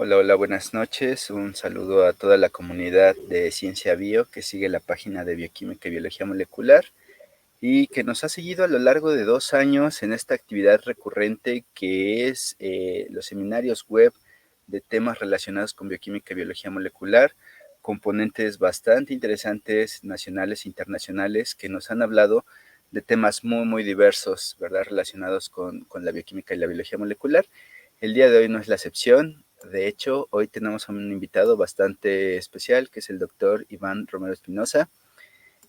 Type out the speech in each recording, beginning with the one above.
Hola, hola, buenas noches. Un saludo a toda la comunidad de Ciencia Bio que sigue la página de Bioquímica y Biología Molecular y que nos ha seguido a lo largo de 2 años en esta actividad recurrente que es los seminarios web de temas relacionados con bioquímica y biología molecular, componentes bastante interesantes, nacionales e internacionales, que nos han hablado de temas muy, muy diversos, ¿verdad?, relacionados con la bioquímica y la biología molecular. El día de hoy no es la excepción. De hecho, hoy tenemos a un invitado bastante especial, que es el doctor Iván Romero Espinosa.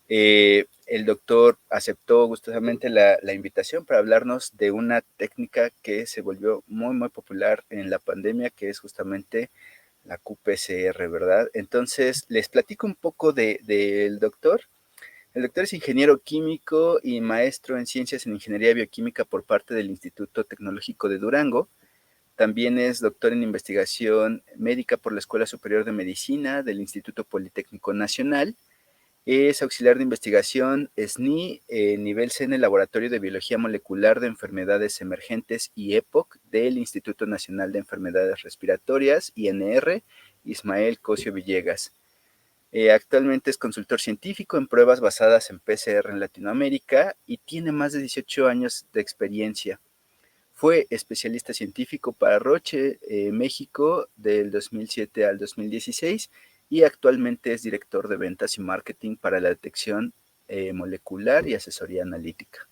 El doctor aceptó gustosamente la invitación para hablarnos de una técnica que se volvió muy, muy popular en la pandemia, que es justamente la qPCR, ¿verdad? Entonces, les platico un poco del doctor. El doctor es ingeniero químico y maestro en ciencias en ingeniería bioquímica por parte del Instituto Tecnológico de Durango. También es doctor en investigación médica por la Escuela Superior de Medicina del Instituto Politécnico Nacional. Es auxiliar de investigación SNI, nivel C en el Laboratorio de Biología Molecular de Enfermedades Emergentes y EPOC del Instituto Nacional de Enfermedades Respiratorias, INR, Ismael Cosio Villegas. Actualmente es consultor científico en pruebas basadas en PCR en Latinoamérica y tiene más de 18 años de experiencia. Fue especialista científico para Roche, México, del 2007 al 2016 y actualmente es director de ventas y marketing para la detección molecular y asesoría analítica.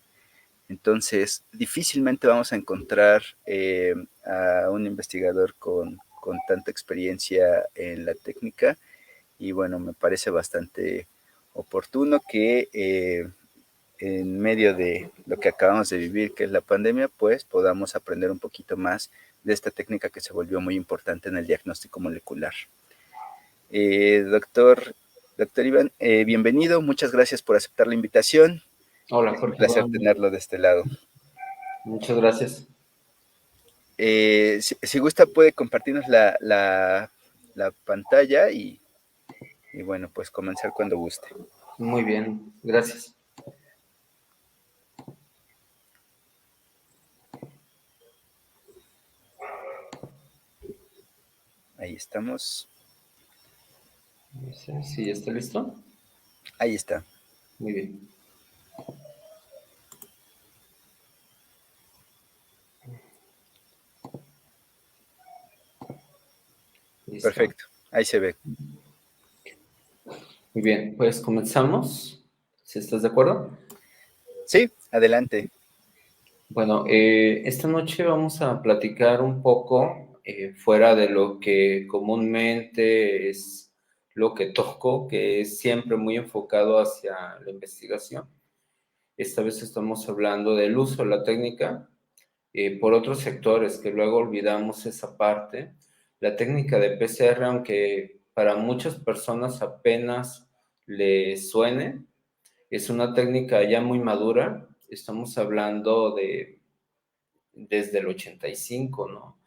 Entonces, difícilmente vamos a encontrar a un investigador con tanta experiencia en la técnica y bueno, me parece bastante oportuno que en medio de lo que acabamos de vivir, que es la pandemia, pues podamos aprender un poquito más de esta técnica que se volvió muy importante en el diagnóstico molecular. Doctor Iván, bienvenido, muchas gracias por aceptar la invitación. Hola Es un Jorge, placer tenerlo de este lado. muchas gracias. Si gusta puede compartirnos la pantalla y bueno, pues comenzar cuando guste. Muy bien, gracias. Ahí estamos. No sé si ya está listo. Ahí está. Muy bien. Listo. Perfecto. Ahí se ve. Muy bien, pues comenzamos. ¿Si estás de acuerdo? Sí, adelante. Bueno, esta noche vamos a platicar un poco fuera de lo que comúnmente es lo que toco, que es siempre muy enfocado hacia la investigación. Esta vez estamos hablando del uso de la técnica por otros sectores, que luego olvidamos esa parte. La técnica de PCR, aunque para muchas personas apenas le suene, es una técnica ya muy madura. Estamos hablando de desde el 85, ¿no?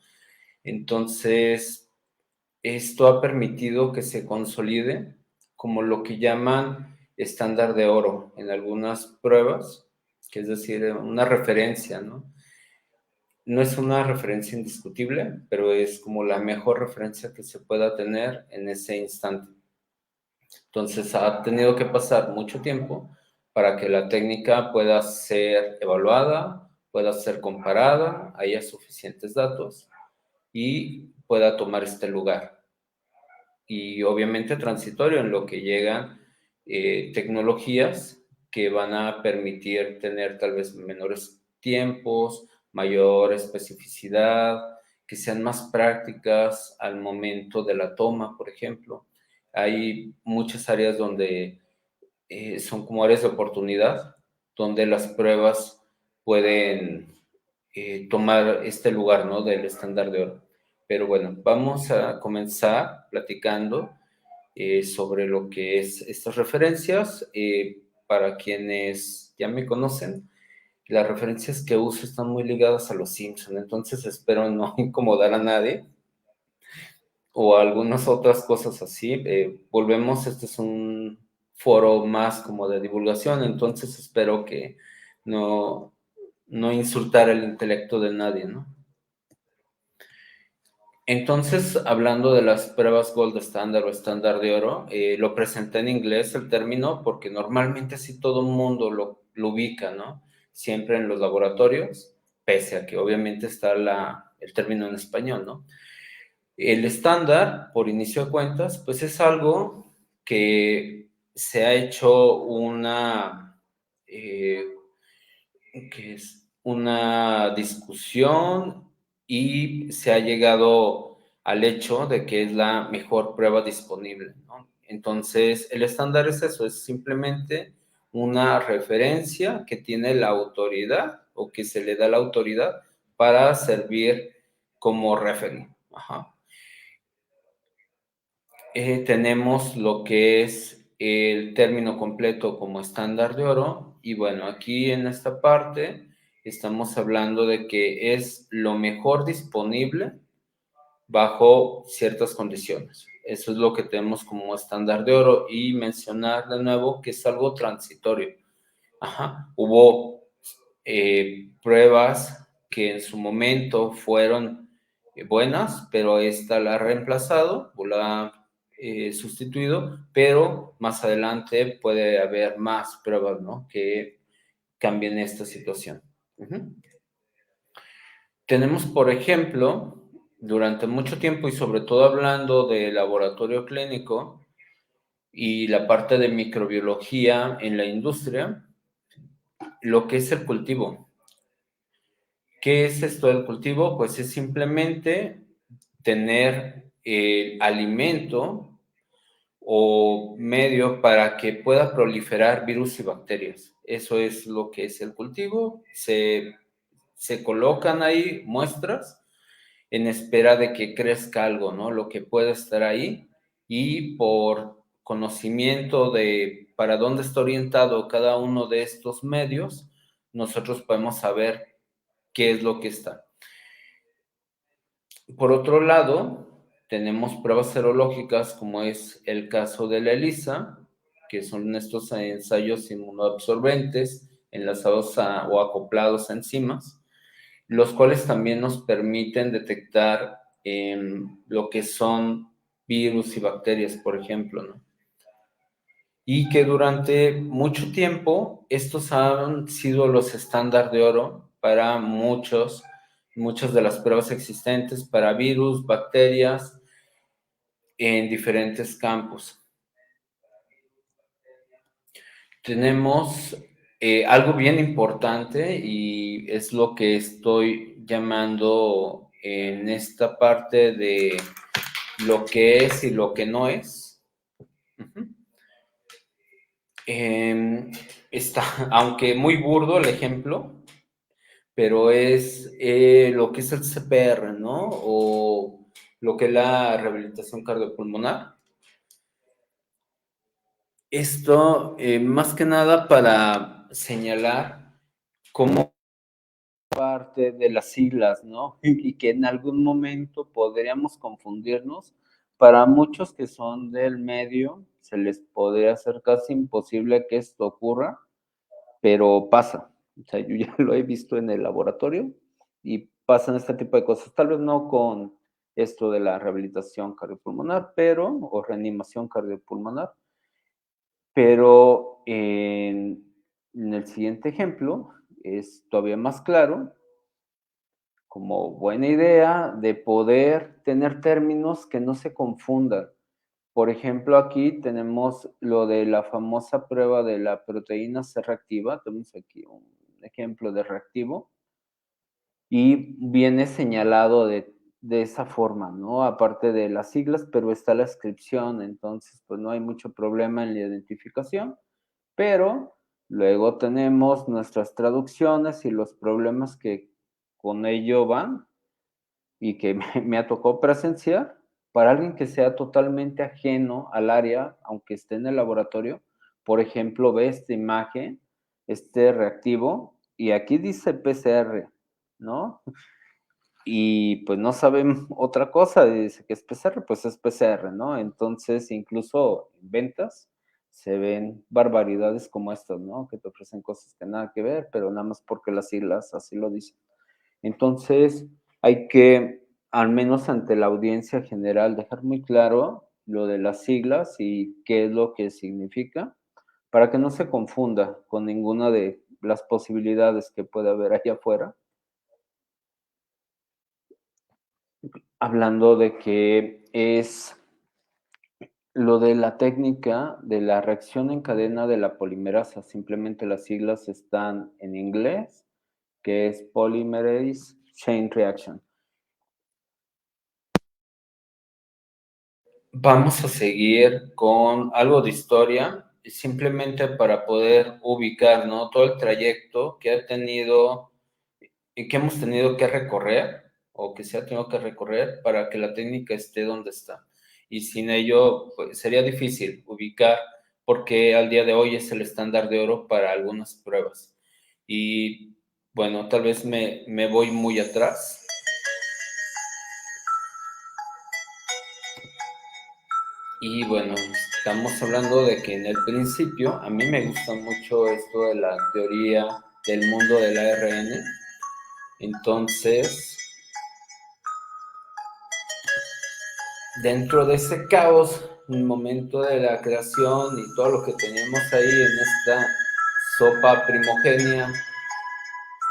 Entonces, esto ha permitido que se consolide como lo que llaman estándar de oro en algunas pruebas, que es decir, una referencia, ¿no? No es una referencia indiscutible, pero es como la mejor referencia que se pueda tener en ese instante. Entonces, ha tenido que pasar mucho tiempo para que la técnica pueda ser evaluada, pueda ser comparada, haya suficientes datos y pueda tomar este lugar. Y obviamente transitorio en lo que llegan tecnologías que van a permitir tener tal vez menores tiempos, mayor especificidad, que sean más prácticas al momento de la toma, por ejemplo. Hay muchas áreas donde son como áreas de oportunidad, donde las pruebas pueden tomar este lugar, ¿no? Del estándar de oro. Pero bueno, vamos a comenzar platicando sobre lo que es estas referencias. Para quienes ya me conocen, las referencias que uso están muy ligadas a los Simpson, entonces espero no incomodar a nadie o algunas otras cosas así. Volvemos, este es un foro más como de divulgación, entonces espero que no insultar el intelecto de nadie, ¿no? Entonces, hablando de las pruebas Gold Standard o estándar de oro, lo presenté en inglés el término porque normalmente así todo el mundo lo ubica, ¿no? Siempre en los laboratorios, pese a que obviamente está el término en español, ¿no? El estándar, por inicio de cuentas, pues es algo que se ha hecho eh, que es una discusión y se ha llegado al hecho de que es la mejor prueba disponible, ¿no? Entonces, el estándar es eso, es simplemente una referencia que tiene la autoridad o que se le da la autoridad para servir como referee. Ajá. Tenemos lo que es el término completo como estándar de oro y bueno, aquí en esta parte estamos hablando de que es lo mejor disponible bajo ciertas condiciones. Eso es lo que tenemos como estándar de oro y mencionar de nuevo que es algo transitorio. Ajá. Hubo pruebas que en su momento fueron buenas, pero esta la ha reemplazado o la ha sustituido, pero más adelante puede haber más pruebas, ¿no? Que cambien esta situación. Uh-huh. Tenemos, por ejemplo, durante mucho tiempo y sobre todo hablando de laboratorio clínico y la parte de microbiología en la industria, lo que es el cultivo. ¿Qué es esto del cultivo? Pues es simplemente tener el alimento o medio para que pueda proliferar virus y bacterias. Eso es lo que es el cultivo. Se colocan ahí muestras en espera de que crezca algo, ¿no? Lo que pueda estar ahí y por conocimiento de para dónde está orientado cada uno de estos medios, nosotros podemos saber qué es lo que está. Por otro lado, tenemos pruebas serológicas, como es el caso de la ELISA, que son estos ensayos inmunoabsorbentes enlazados o acoplados a enzimas, los cuales también nos permiten detectar lo que son virus y bacterias, por ejemplo, ¿no? Y que durante mucho tiempo estos han sido los estándar de oro para muchas de las pruebas existentes para virus, bacterias en diferentes campos. Tenemos algo bien importante y es lo que estoy llamando en esta parte de lo que es y lo que no es. Uh-huh. Está, aunque muy burdo el ejemplo, pero es lo que es el CPR, ¿no? O lo que es la rehabilitación cardiopulmonar. Esto, más que nada para señalar cómo parte de las siglas, ¿no? Y que en algún momento podríamos confundirnos. Para muchos que son del medio, se les podría hacer casi imposible que esto ocurra, pero pasa. O sea, yo ya lo he visto en el laboratorio y pasan este tipo de cosas. Tal vez no con esto de la rehabilitación cardiopulmonar, o reanimación cardiopulmonar, pero en el siguiente ejemplo es todavía más claro, como buena idea de poder tener términos que no se confundan. Por ejemplo, aquí tenemos lo de la famosa prueba de la proteína C reactiva. Tenemos aquí un ejemplo de reactivo y viene señalado de esa forma, ¿no? Aparte de las siglas, pero está la inscripción, entonces pues no hay mucho problema en la identificación, pero luego tenemos nuestras traducciones y los problemas que con ello van y que me ha tocado presenciar, para alguien que sea totalmente ajeno al área, aunque esté en el laboratorio, por ejemplo, ve esta imagen, este reactivo, y aquí dice PCR, ¿no? Y pues no saben otra cosa, dice que es PCR, pues es PCR, ¿no? Entonces, incluso en ventas se ven barbaridades como estas, ¿no? Que te ofrecen cosas que nada que ver, pero nada más porque las siglas así lo dicen. Entonces, hay que al menos ante la audiencia general, dejar muy claro lo de las siglas y qué es lo que significa, para que no se confunda con ninguna de las posibilidades que puede haber allá afuera, hablando de que es lo de la técnica de la reacción en cadena de la polimerasa. Simplemente las siglas están en inglés, que es Polymerase Chain Reaction. Vamos a seguir con algo de historia, simplemente para poder ubicar, ¿no?, todo el trayecto que ha tenido y que hemos tenido que recorrer o que se ha tenido que recorrer para que la técnica esté donde está. Y sin ello, pues, sería difícil ubicar, porque al día de hoy es el estándar de oro para algunas pruebas. Y bueno, tal vez me voy muy atrás. Y bueno, estamos hablando de que en el principio, a mí me gusta mucho esto de la teoría del mundo del ARN. Entonces, dentro de ese caos, un momento de la creación y todo lo que tenemos ahí en esta sopa primogénea,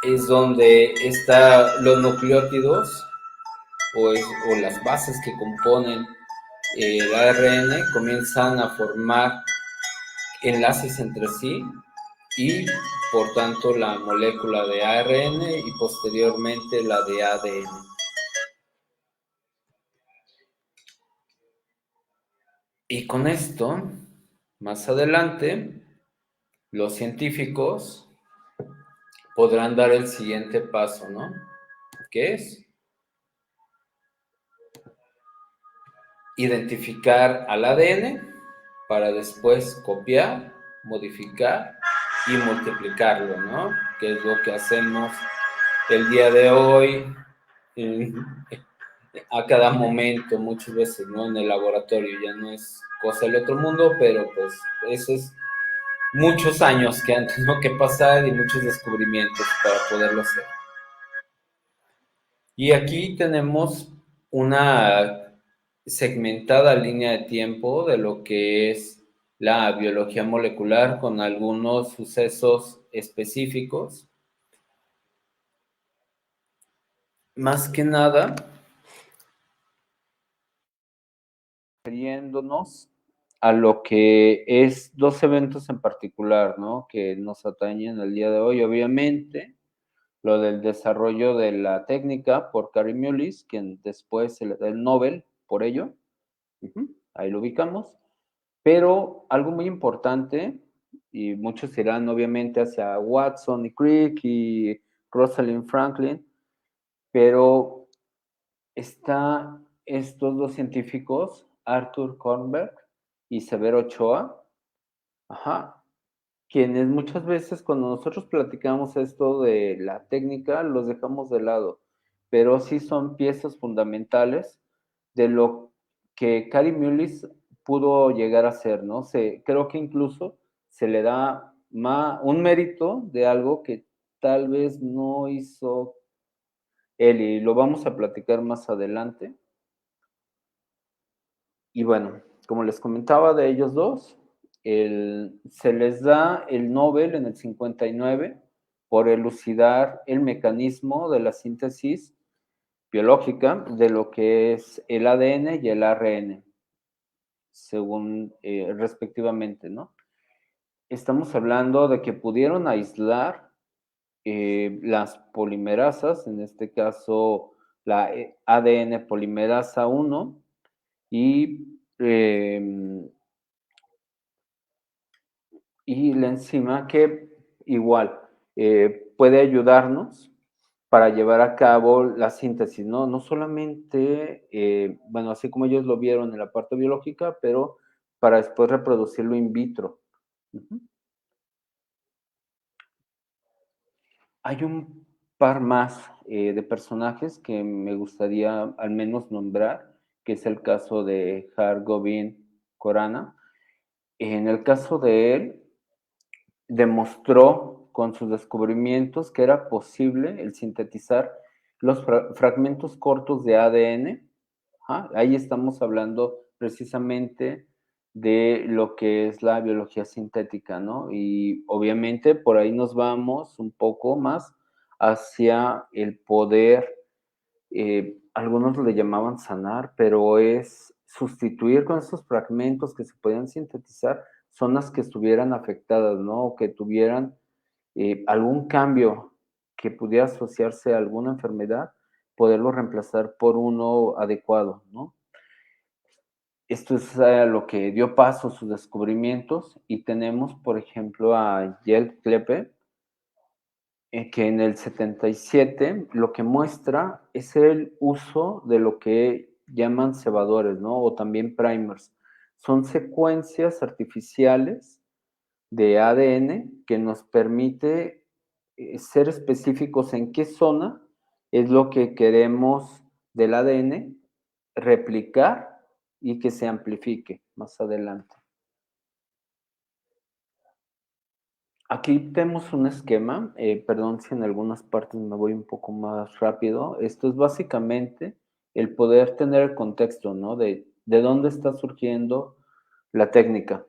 es donde están los nucleótidos o las bases que componen el ARN comienzan a formar enlaces entre sí y por tanto la molécula de ARN y posteriormente la de ADN. Y con esto, más adelante, los científicos podrán dar el siguiente paso, ¿no? ¿Qué es? Identificar al ADN para después copiar, modificar y multiplicarlo, ¿no? Que es lo que hacemos el día de hoy, a cada momento, muchas veces, ¿no? En el laboratorio ya no es cosa del otro mundo, pero pues eso es muchos años que han tenido que pasar y muchos descubrimientos para poderlo hacer. Y aquí tenemos una segmentada línea de tiempo de lo que es la biología molecular con algunos sucesos específicos. Más que nada, refiriéndonos a lo que es dos eventos en particular, ¿no?, que nos atañen el día de hoy. Obviamente, lo del desarrollo de la técnica por Kary Mullis, quien después se le da el Nobel por ello. Ahí lo ubicamos. Pero algo muy importante, y muchos irán obviamente hacia Watson y Crick y Rosalind Franklin, pero está estos dos científicos, Arthur Kornberg y Severo Ochoa, quienes muchas veces cuando nosotros platicamos esto de la técnica, los dejamos de lado, pero sí son piezas fundamentales de lo que Kary Mullis pudo llegar a hacer, ¿no? Creo que incluso se le da un mérito de algo que tal vez no hizo él, y lo vamos a platicar más adelante. Y bueno, como les comentaba de ellos dos, se les da el Nobel en el 59 por elucidar el mecanismo de la síntesis biológica de lo que es el ADN y el ARN, según respectivamente, ¿no? Estamos hablando de que pudieron aislar las polimerasas, en este caso la ADN polimerasa 1 eh, y la enzima que igual puede ayudarnos para llevar a cabo la síntesis, ¿no? No solamente, bueno, así como ellos lo vieron en la parte biológica, pero para después reproducirlo in vitro. Hay un par más de personajes que me gustaría al menos nombrar, que es el caso de Har Gobind Khorana. En el caso de él, demostró con sus descubrimientos que era posible el sintetizar los fragmentos cortos de ADN. Ahí estamos hablando precisamente de lo que es la biología sintética, ¿no? Y obviamente por ahí nos vamos un poco más hacia el poder, algunos le llamaban sanar, pero es sustituir con esos fragmentos que se podían sintetizar zonas que estuvieran afectadas, ¿no? O que tuvieran algún cambio que pudiera asociarse a alguna enfermedad, poderlo reemplazar por uno adecuado, ¿no? Esto es lo que dio paso a sus descubrimientos y tenemos, por ejemplo, a Jel Kleppe, que en el 77 lo que muestra es el uso de lo que llaman cebadores, ¿no? O también primers. Son secuencias artificiales de ADN que nos permite ser específicos en qué zona es lo que queremos del ADN replicar y que se amplifique más adelante. Aquí tenemos un esquema, perdón si en algunas partes me voy un poco más rápido. Esto es básicamente el poder tener el contexto, ¿no? De dónde está surgiendo la técnica.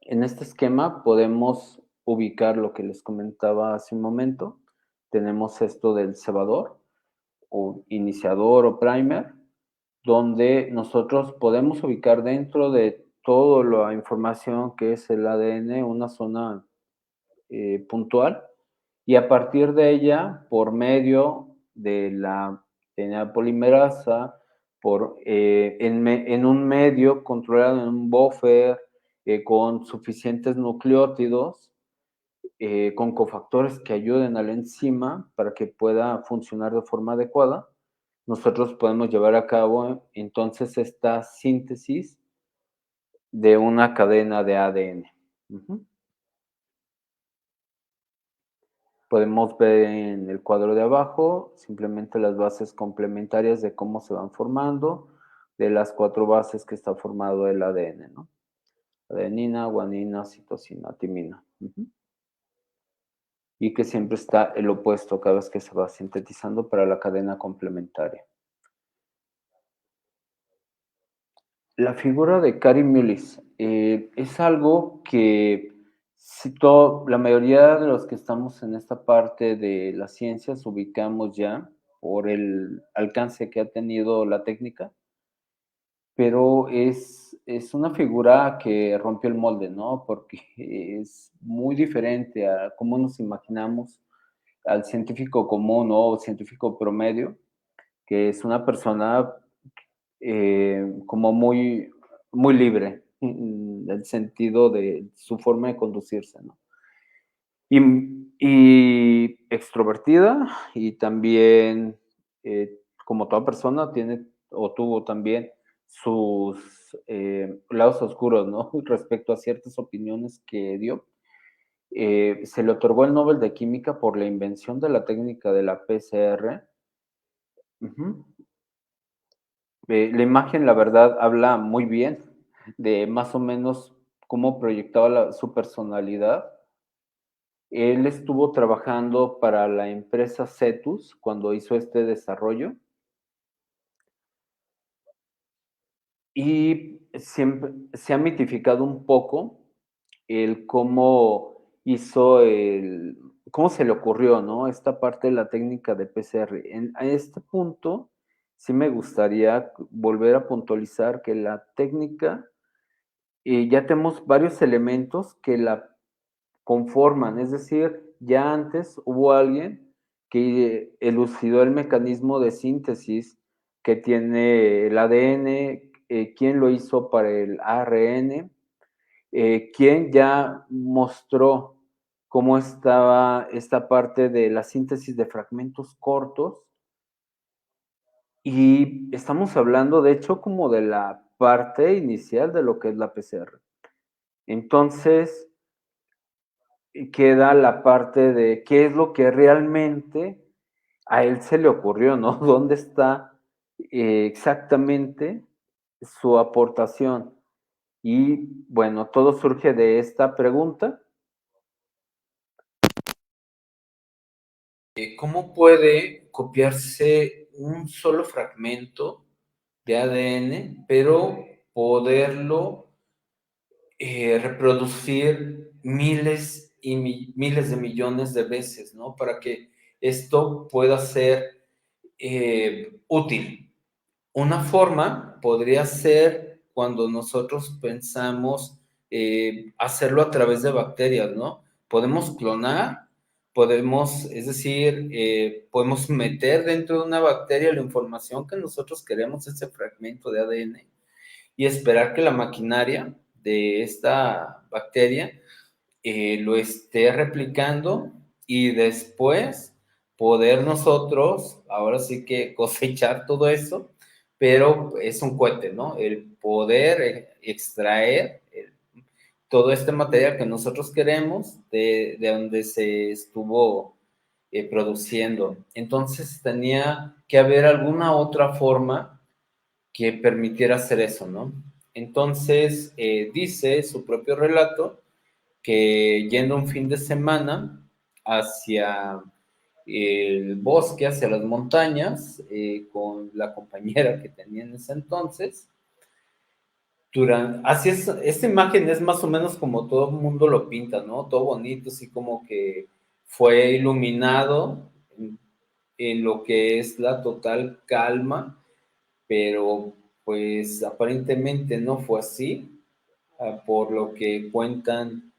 En este esquema podemos ubicar lo que les comentaba hace un momento. Tenemos esto del cebador o iniciador o primer, donde nosotros podemos ubicar dentro de toda la información que es el ADN una zona puntual y a partir de ella, por medio de la DNA polimerasa, en un medio controlado en un buffer con suficientes nucleótidos, con cofactores que ayuden a la enzima para que pueda funcionar de forma adecuada, nosotros podemos llevar a cabo entonces esta síntesis de una cadena de ADN. Podemos ver en el cuadro de abajo simplemente las bases complementarias de cómo se van formando, de las 4 bases que está formado el ADN, ¿no? Adenina, guanina, citosina, timina. Y que siempre está el opuesto cada vez que se va sintetizando para la cadena complementaria. La figura de Kary Mullis es algo que la mayoría de los que estamos en esta parte de las ciencias ubicamos ya por el alcance que ha tenido la técnica, pero es una figura que rompió el molde, ¿no? Porque es muy diferente a cómo nos imaginamos al científico común, ¿no? O científico promedio, que es una persona como muy, muy libre en el sentido de su forma de conducirse, ¿no? Y extrovertida y también, como toda persona, tiene o tuvo también sus lados oscuros, ¿no? Respecto a ciertas opiniones que dio. Se le otorgó el Nobel de Química por la invención de la técnica de la PCR. La imagen, la verdad, habla muy bien de más o menos cómo proyectaba su personalidad. Él estuvo trabajando para la empresa Cetus cuando hizo este desarrollo y siempre se ha mitificado un poco el cómo cómo se le ocurrió, ¿no? Esta parte de la técnica de PCR. A este punto, sí me gustaría volver a puntualizar que la técnica, ya tenemos varios elementos que la conforman, es decir, ya antes hubo alguien que elucidó el mecanismo de síntesis que tiene el ADN, quién lo hizo para el ARN, quien ya mostró cómo estaba esta parte de la síntesis de fragmentos cortos. Y estamos hablando, de hecho, como de la parte inicial de lo que es la PCR. Entonces, queda la parte de qué es lo que realmente a él se le ocurrió, ¿no? ¿Dónde está exactamente su aportación? Y bueno, todo surge de esta pregunta. ¿Cómo puede copiarse un solo fragmento de ADN, pero poderlo reproducir miles y miles de millones de veces, ¿no? Para que esto pueda ser útil. Una forma podría ser cuando nosotros pensamos hacerlo a través de bacterias, ¿no? Podemos clonar, podemos, es decir, podemos meter dentro de una bacteria la información que nosotros queremos, ese fragmento de ADN, y esperar que la maquinaria de esta bacteria lo esté replicando y después poder nosotros, ahora sí que cosechar todo eso, pero es un cohete, ¿no? El poder extraer todo este material que nosotros queremos de donde se estuvo produciendo. Entonces tenía que haber alguna otra forma que permitiera hacer eso, ¿no? Entonces dice su propio relato que yendo un fin de semana hacia el bosque, hacia las montañas, con la compañera que tenía en ese entonces, así es, esta imagen es más o menos como todo el mundo lo pinta, ¿no? Todo bonito, así como que fue iluminado en lo que es la total calma, pero pues aparentemente no fue así, por lo que cuentan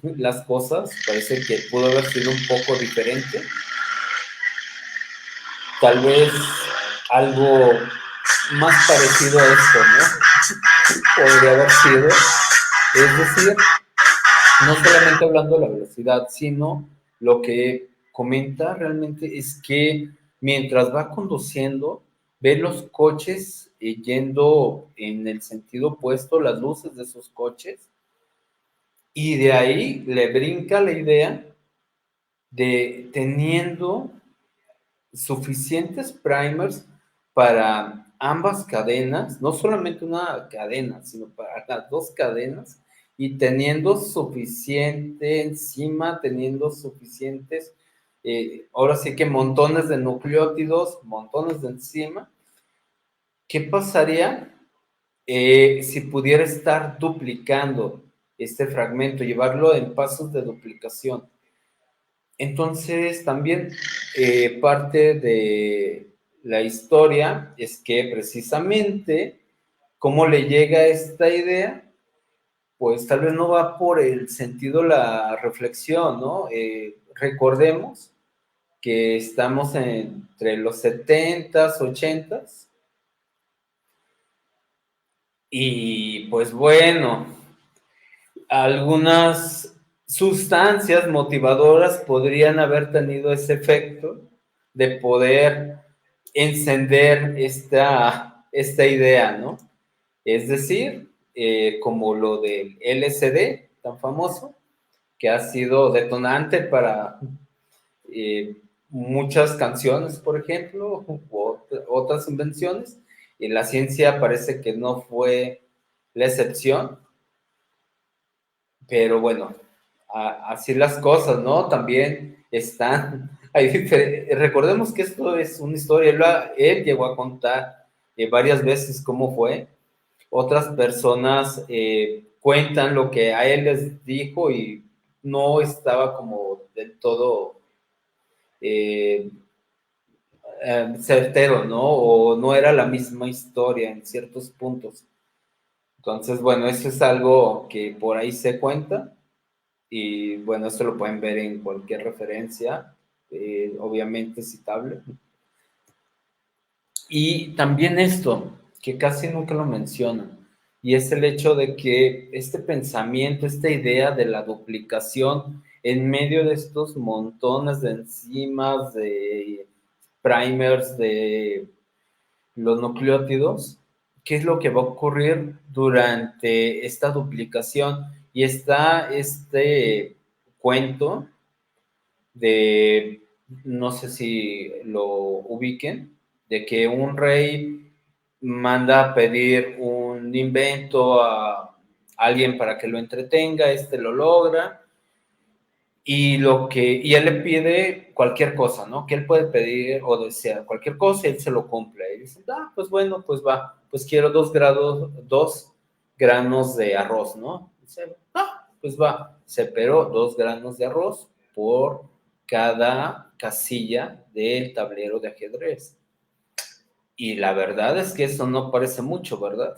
las cosas, parece que pudo haber sido un poco diferente, tal vez algo más parecido a esto, ¿no? Podría haber sido, es decir, no solamente hablando de la velocidad, sino lo que comenta realmente es que mientras va conduciendo, ve los coches yendo en el sentido opuesto, las luces de esos coches, y de ahí le brinca la idea de teniendo suficientes primers para ambas cadenas, no solamente una cadena, sino para las dos cadenas, y teniendo suficiente enzima, teniendo suficientes, ahora sí que montones de nucleótidos, montones de enzima. ¿Qué pasaría si pudiera estar duplicando este fragmento, llevarlo en pasos de duplicación? Entonces, también parte de la historia es que precisamente cómo le llega esta idea, pues tal vez no va por el sentido de la reflexión, ¿no? Recordemos que estamos entre los 70s, 80s, y pues bueno, algunas sustancias motivadoras podrían haber tenido ese efecto de poder encender esta idea, ¿no? Es decir, como lo del LSD, tan famoso, que ha sido detonante para muchas canciones, por ejemplo, u otras invenciones, y la ciencia parece que no fue la excepción. Pero bueno, así las cosas, ¿no? También están, recordemos que esto es una historia, él llegó a contar varias veces cómo fue, otras personas cuentan lo que a él les dijo y no estaba como del todo eh, certero, ¿no? O no era la misma historia en ciertos puntos. Entonces, bueno, eso es algo que por ahí se cuenta. Y bueno, esto lo pueden ver en cualquier referencia, obviamente citable. Y también esto, que casi nunca lo mencionan, y es el hecho de que este pensamiento, esta idea de la duplicación en medio de estos montones de enzimas, de primers, de los nucleótidos, ¿qué es lo que va a ocurrir durante esta duplicación? Y está este cuento de, no sé si lo ubiquen, de que un rey manda a pedir un invento a alguien para que lo entretenga, este lo logra, y él le pide cualquier cosa, ¿no? Que él puede pedir o desear cualquier cosa y él se lo cumple. Y dice, pues bueno, pues va, pues quiero 2 granos de arroz, ¿no? Dice, pues va, se pero 2 granos de arroz por cada casilla del tablero de ajedrez. Y la verdad es que eso no parece mucho, ¿verdad?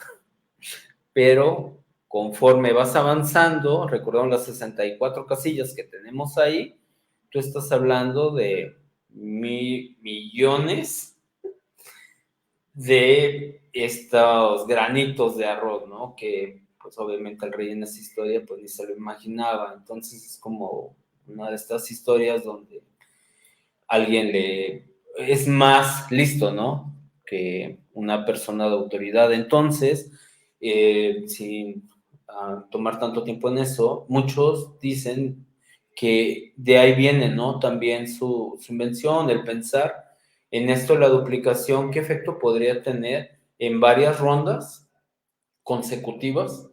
Pero conforme vas avanzando, recordemos las 64 casillas que tenemos ahí, tú estás hablando de millones de estos granitos de arroz, ¿no? Que pues obviamente el rey en esa historia pues ni se lo imaginaba. Entonces es como una de estas historias donde alguien le es más listo, ¿no? Que una persona de autoridad. Entonces, sin tomar tanto tiempo en eso, muchos dicen que de ahí viene, ¿no? También su invención, el pensar en esto, la duplicación, qué efecto podría tener en varias rondas consecutivas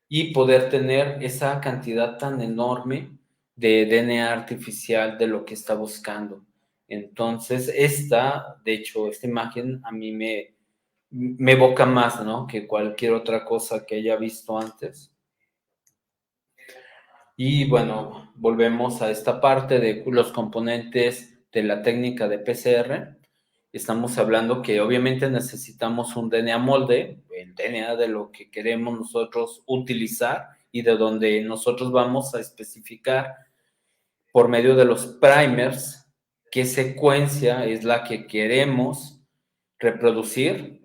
y poder tener esa cantidad tan enorme de DNA artificial de lo que está buscando. Entonces, de hecho, esta imagen a mí me evoca más, ¿no? Que cualquier otra cosa que haya visto antes. Y bueno, volvemos a esta parte de los componentes de la técnica de PCR. Estamos hablando que obviamente necesitamos un DNA molde, el DNA de lo que queremos nosotros utilizar y de donde nosotros vamos a especificar por medio de los primers qué secuencia es la que queremos reproducir,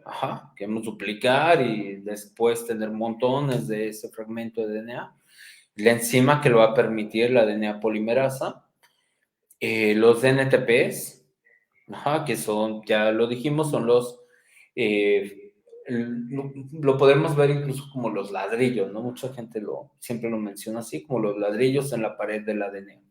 queremos duplicar y después tener montones de ese fragmento de DNA, la enzima que lo va a permitir, la DNA polimerasa, los NTPs, que son, ya lo dijimos, son eh, lo podemos ver incluso como los ladrillos, ¿no? Mucha gente siempre lo menciona así, como los ladrillos en la pared del ADN.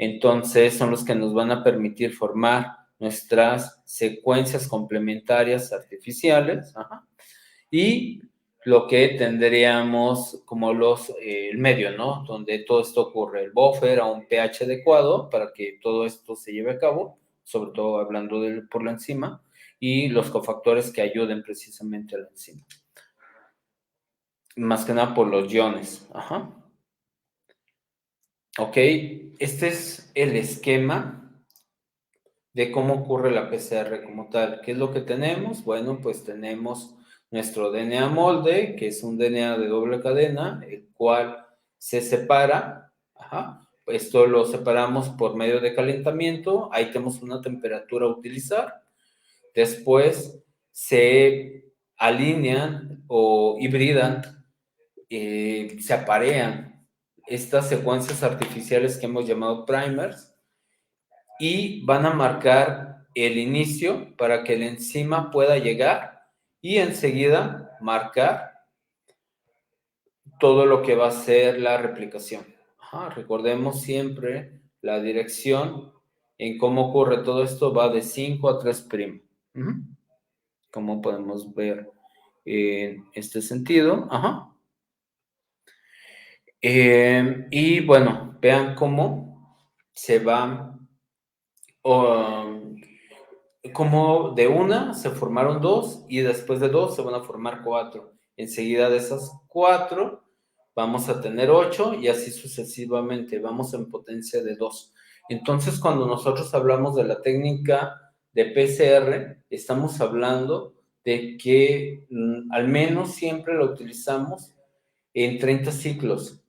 Entonces, son los que nos van a permitir formar nuestras secuencias complementarias artificiales, y lo que tendríamos como el medio, ¿no? Donde todo esto ocurre, el buffer a un pH adecuado para que todo esto se lleve a cabo, sobre todo hablando por la enzima, y los cofactores que ayuden precisamente a la enzima. Más que nada por los iones. Ok, este es el esquema de cómo ocurre la PCR como tal. ¿Qué es lo que tenemos? Bueno, pues tenemos nuestro DNA molde, que es un DNA de doble cadena, el cual se separa. Esto lo separamos por medio de calentamiento. Ahí tenemos una temperatura a utilizar. Después se alinean o hibridan, se aparean estas secuencias artificiales que hemos llamado primers y van a marcar el inicio para que la enzima pueda llegar y enseguida marcar todo lo que va a ser la replicación. Recordemos siempre la dirección en cómo ocurre todo esto va de 5 a 3'. Como podemos ver en este sentido. Y bueno, vean cómo se va, como de una se formaron 2 y después de 2 se van a formar 4. Enseguida de esas 4 vamos a tener 8 y así sucesivamente, vamos en potencia de 2. Entonces, cuando nosotros hablamos de la técnica de PCR, estamos hablando de que al menos siempre lo utilizamos en 30 ciclos.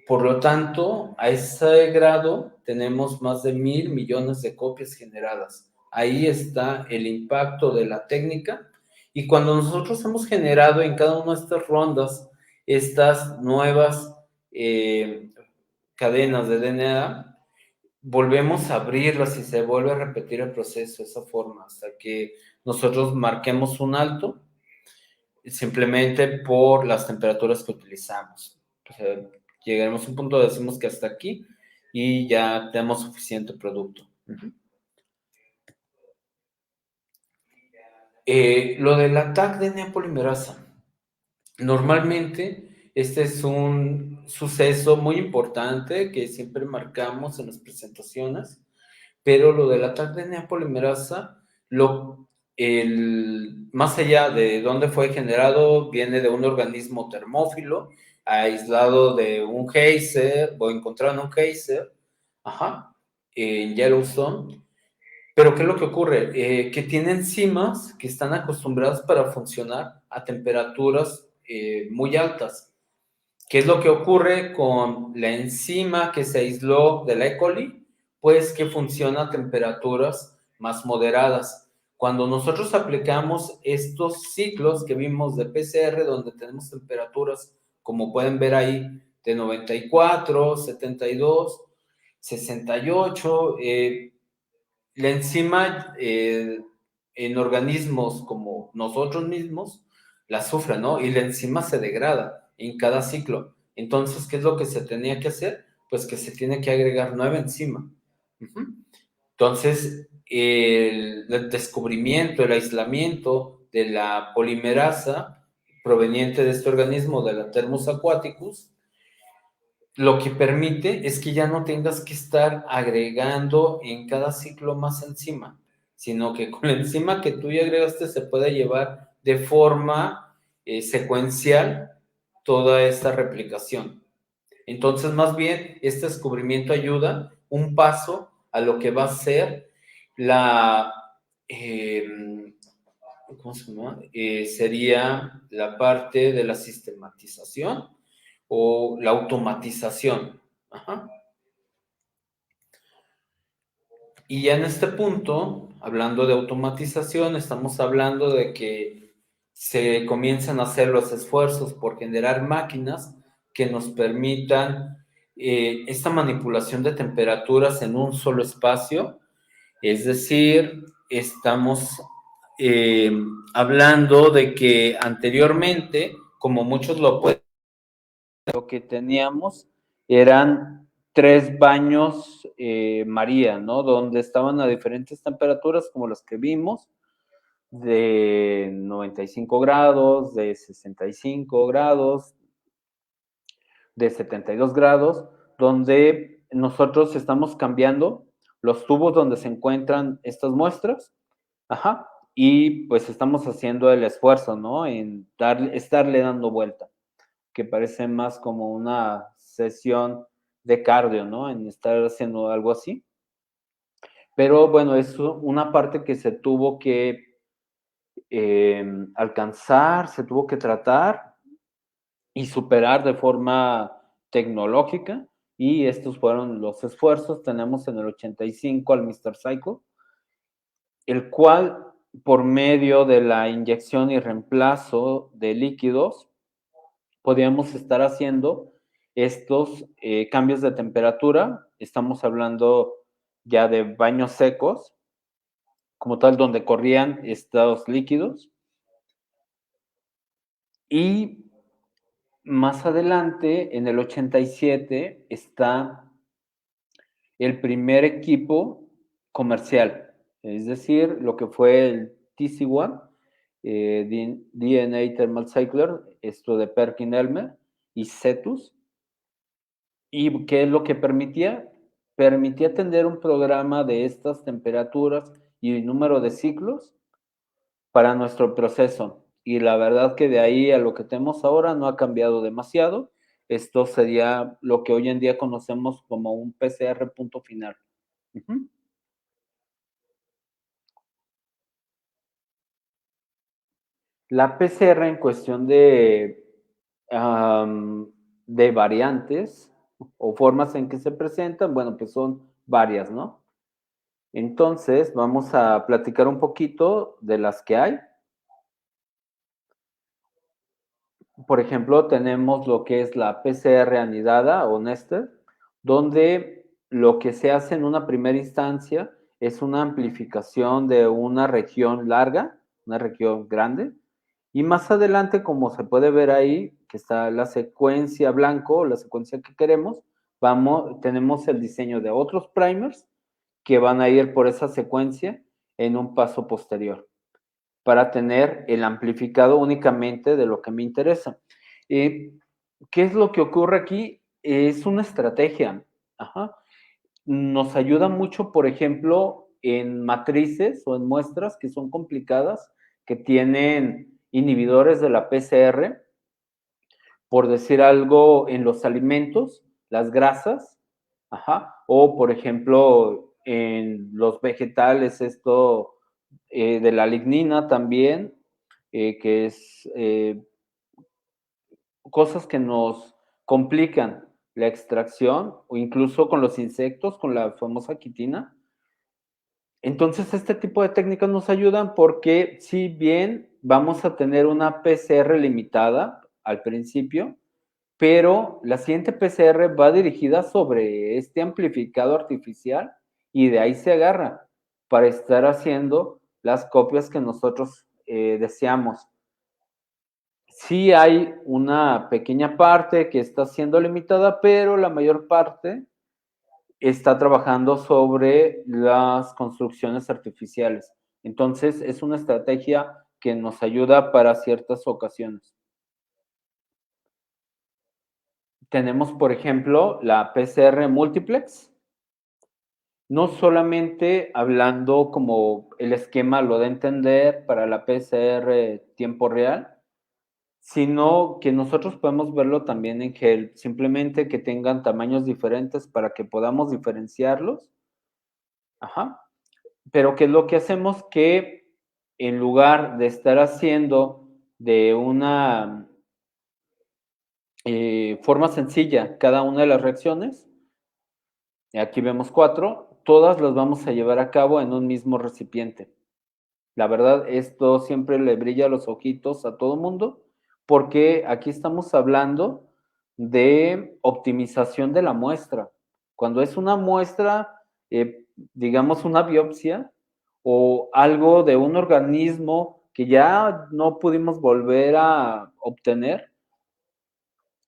Por lo tanto, a ese grado tenemos más de 1,000 millones de copias generadas. Ahí está el impacto de la técnica. Y cuando nosotros hemos generado en cada una de estas rondas estas nuevas cadenas de DNA, volvemos a abrirlas y se vuelve a repetir el proceso de esa forma hasta que nosotros marquemos un alto simplemente por las temperaturas que utilizamos. O sea, llegaremos a un punto, decimos que hasta aquí y ya tenemos suficiente producto. Lo del ATAC de DNA polimerasa. Normalmente Este es un suceso muy importante que siempre marcamos en las presentaciones, pero lo de la tardenia polimerasa, más allá de dónde fue generado, viene de un organismo termófilo, aislado de un geyser, o encontrado en un geyser, en Yellowstone. Pero ¿qué es lo que ocurre? Que tiene enzimas que están acostumbradas para funcionar a temperaturas muy altas. ¿Qué es lo que ocurre con la enzima que se aisló de la E. coli? Pues que funciona a temperaturas más moderadas. Cuando nosotros aplicamos estos ciclos que vimos de PCR, donde tenemos temperaturas, como pueden ver ahí, de 94, 72, 68, la enzima en organismos como nosotros mismos la sufre, ¿no? Y la enzima se degrada en cada ciclo. Entonces, ¿qué es lo que se tenía que hacer? Pues que se tiene que agregar nueva enzima. Entonces, el descubrimiento, el aislamiento de la polimerasa proveniente de este organismo, de la Thermus aquaticus, lo que permite es que ya no tengas que estar agregando en cada ciclo más enzima, sino que con la enzima que tú ya agregaste se puede llevar de forma secuencial toda esta replicación. Entonces, más bien, este descubrimiento ayuda un paso a lo que va a ser la, eh, ¿cómo se llama? Sería la parte de la sistematización o la automatización. Ajá. Y ya en este punto, hablando de automatización, estamos hablando de que se comienzan a hacer los esfuerzos por generar máquinas que nos permitan esta manipulación de temperaturas en un solo espacio. Es decir, estamos eh, hablando de que anteriormente, como muchos lo pueden, lo que teníamos eran 3 baños María, ¿no? Donde estaban a diferentes temperaturas, como las que vimos, de 95 grados, de 65 grados, de 72 grados, donde nosotros estamos cambiando los tubos donde se encuentran estas muestras, y pues estamos haciendo el esfuerzo, ¿no? En estarle dando vuelta, que parece más como una sesión de cardio, ¿no? En estar haciendo algo así. Pero bueno, es una parte que se tuvo que alcanzar, se tuvo que tratar y superar de forma tecnológica. Y estos fueron los esfuerzos. Tenemos en el 85 al Mr. Cycle, el cual, por medio de la inyección y reemplazo de líquidos, podíamos estar haciendo estos cambios de temperatura. Estamos hablando ya de baños secos, como tal, donde corrían estos líquidos. Y más adelante, en el 87, está el primer equipo comercial, es decir, lo que fue el TC1, DNA Thermal Cycler, esto de Perkin-Elmer y Cetus. ¿Y qué es lo que permitía? Permitía tener un programa de estas temperaturas y número de ciclos para nuestro proceso. Y la verdad que de ahí a lo que tenemos ahora no ha cambiado demasiado. Esto sería lo que hoy en día conocemos como un PCR punto final. La PCR en cuestión de variantes o formas en que se presentan, bueno, pues son varias, ¿no? Entonces, vamos a platicar un poquito de las que hay. Por ejemplo, tenemos lo que es la PCR anidada o nested, donde lo que se hace en una primera instancia es una amplificación de una región larga, una región grande, y más adelante, como se puede ver ahí, que está la secuencia blanco, la secuencia que queremos, tenemos el diseño de otros primers que van a ir por esa secuencia en un paso posterior, para tener el amplificado únicamente de lo que me interesa. ¿Qué es lo que ocurre aquí? Es una estrategia. Ajá. Nos ayuda mucho, por ejemplo, en matrices o en muestras que son complicadas, que tienen inhibidores de la PCR, por decir algo, en los alimentos, las grasas, ajá, o por ejemplo, en los vegetales, esto de la lignina también, que es cosas que nos complican la extracción, o incluso con los insectos, con la famosa quitina. Entonces, este tipo de técnicas nos ayudan porque si bien vamos a tener una PCR limitada al principio, pero la siguiente PCR va dirigida sobre este amplificado artificial y de ahí se agarra para estar haciendo las copias que nosotros deseamos. Sí hay una pequeña parte que está siendo limitada, pero la mayor parte está trabajando sobre las construcciones artificiales. Entonces, es una estrategia que nos ayuda para ciertas ocasiones. Tenemos, por ejemplo, la PCR multiplex, no solamente hablando como el esquema lo da a entender para la PCR tiempo real, sino que nosotros podemos verlo también en gel, simplemente que tengan tamaños diferentes para que podamos diferenciarlos. Ajá. Pero ¿qué es lo que hacemos? Que en lugar de estar haciendo de una forma sencilla cada una de las reacciones, aquí vemos 4, todas las vamos a llevar a cabo en un mismo recipiente. La verdad, esto siempre le brilla los ojitos a todo mundo, porque aquí estamos hablando de optimización de la muestra. Cuando es una muestra, digamos una biopsia o algo de un organismo que ya no pudimos volver a obtener,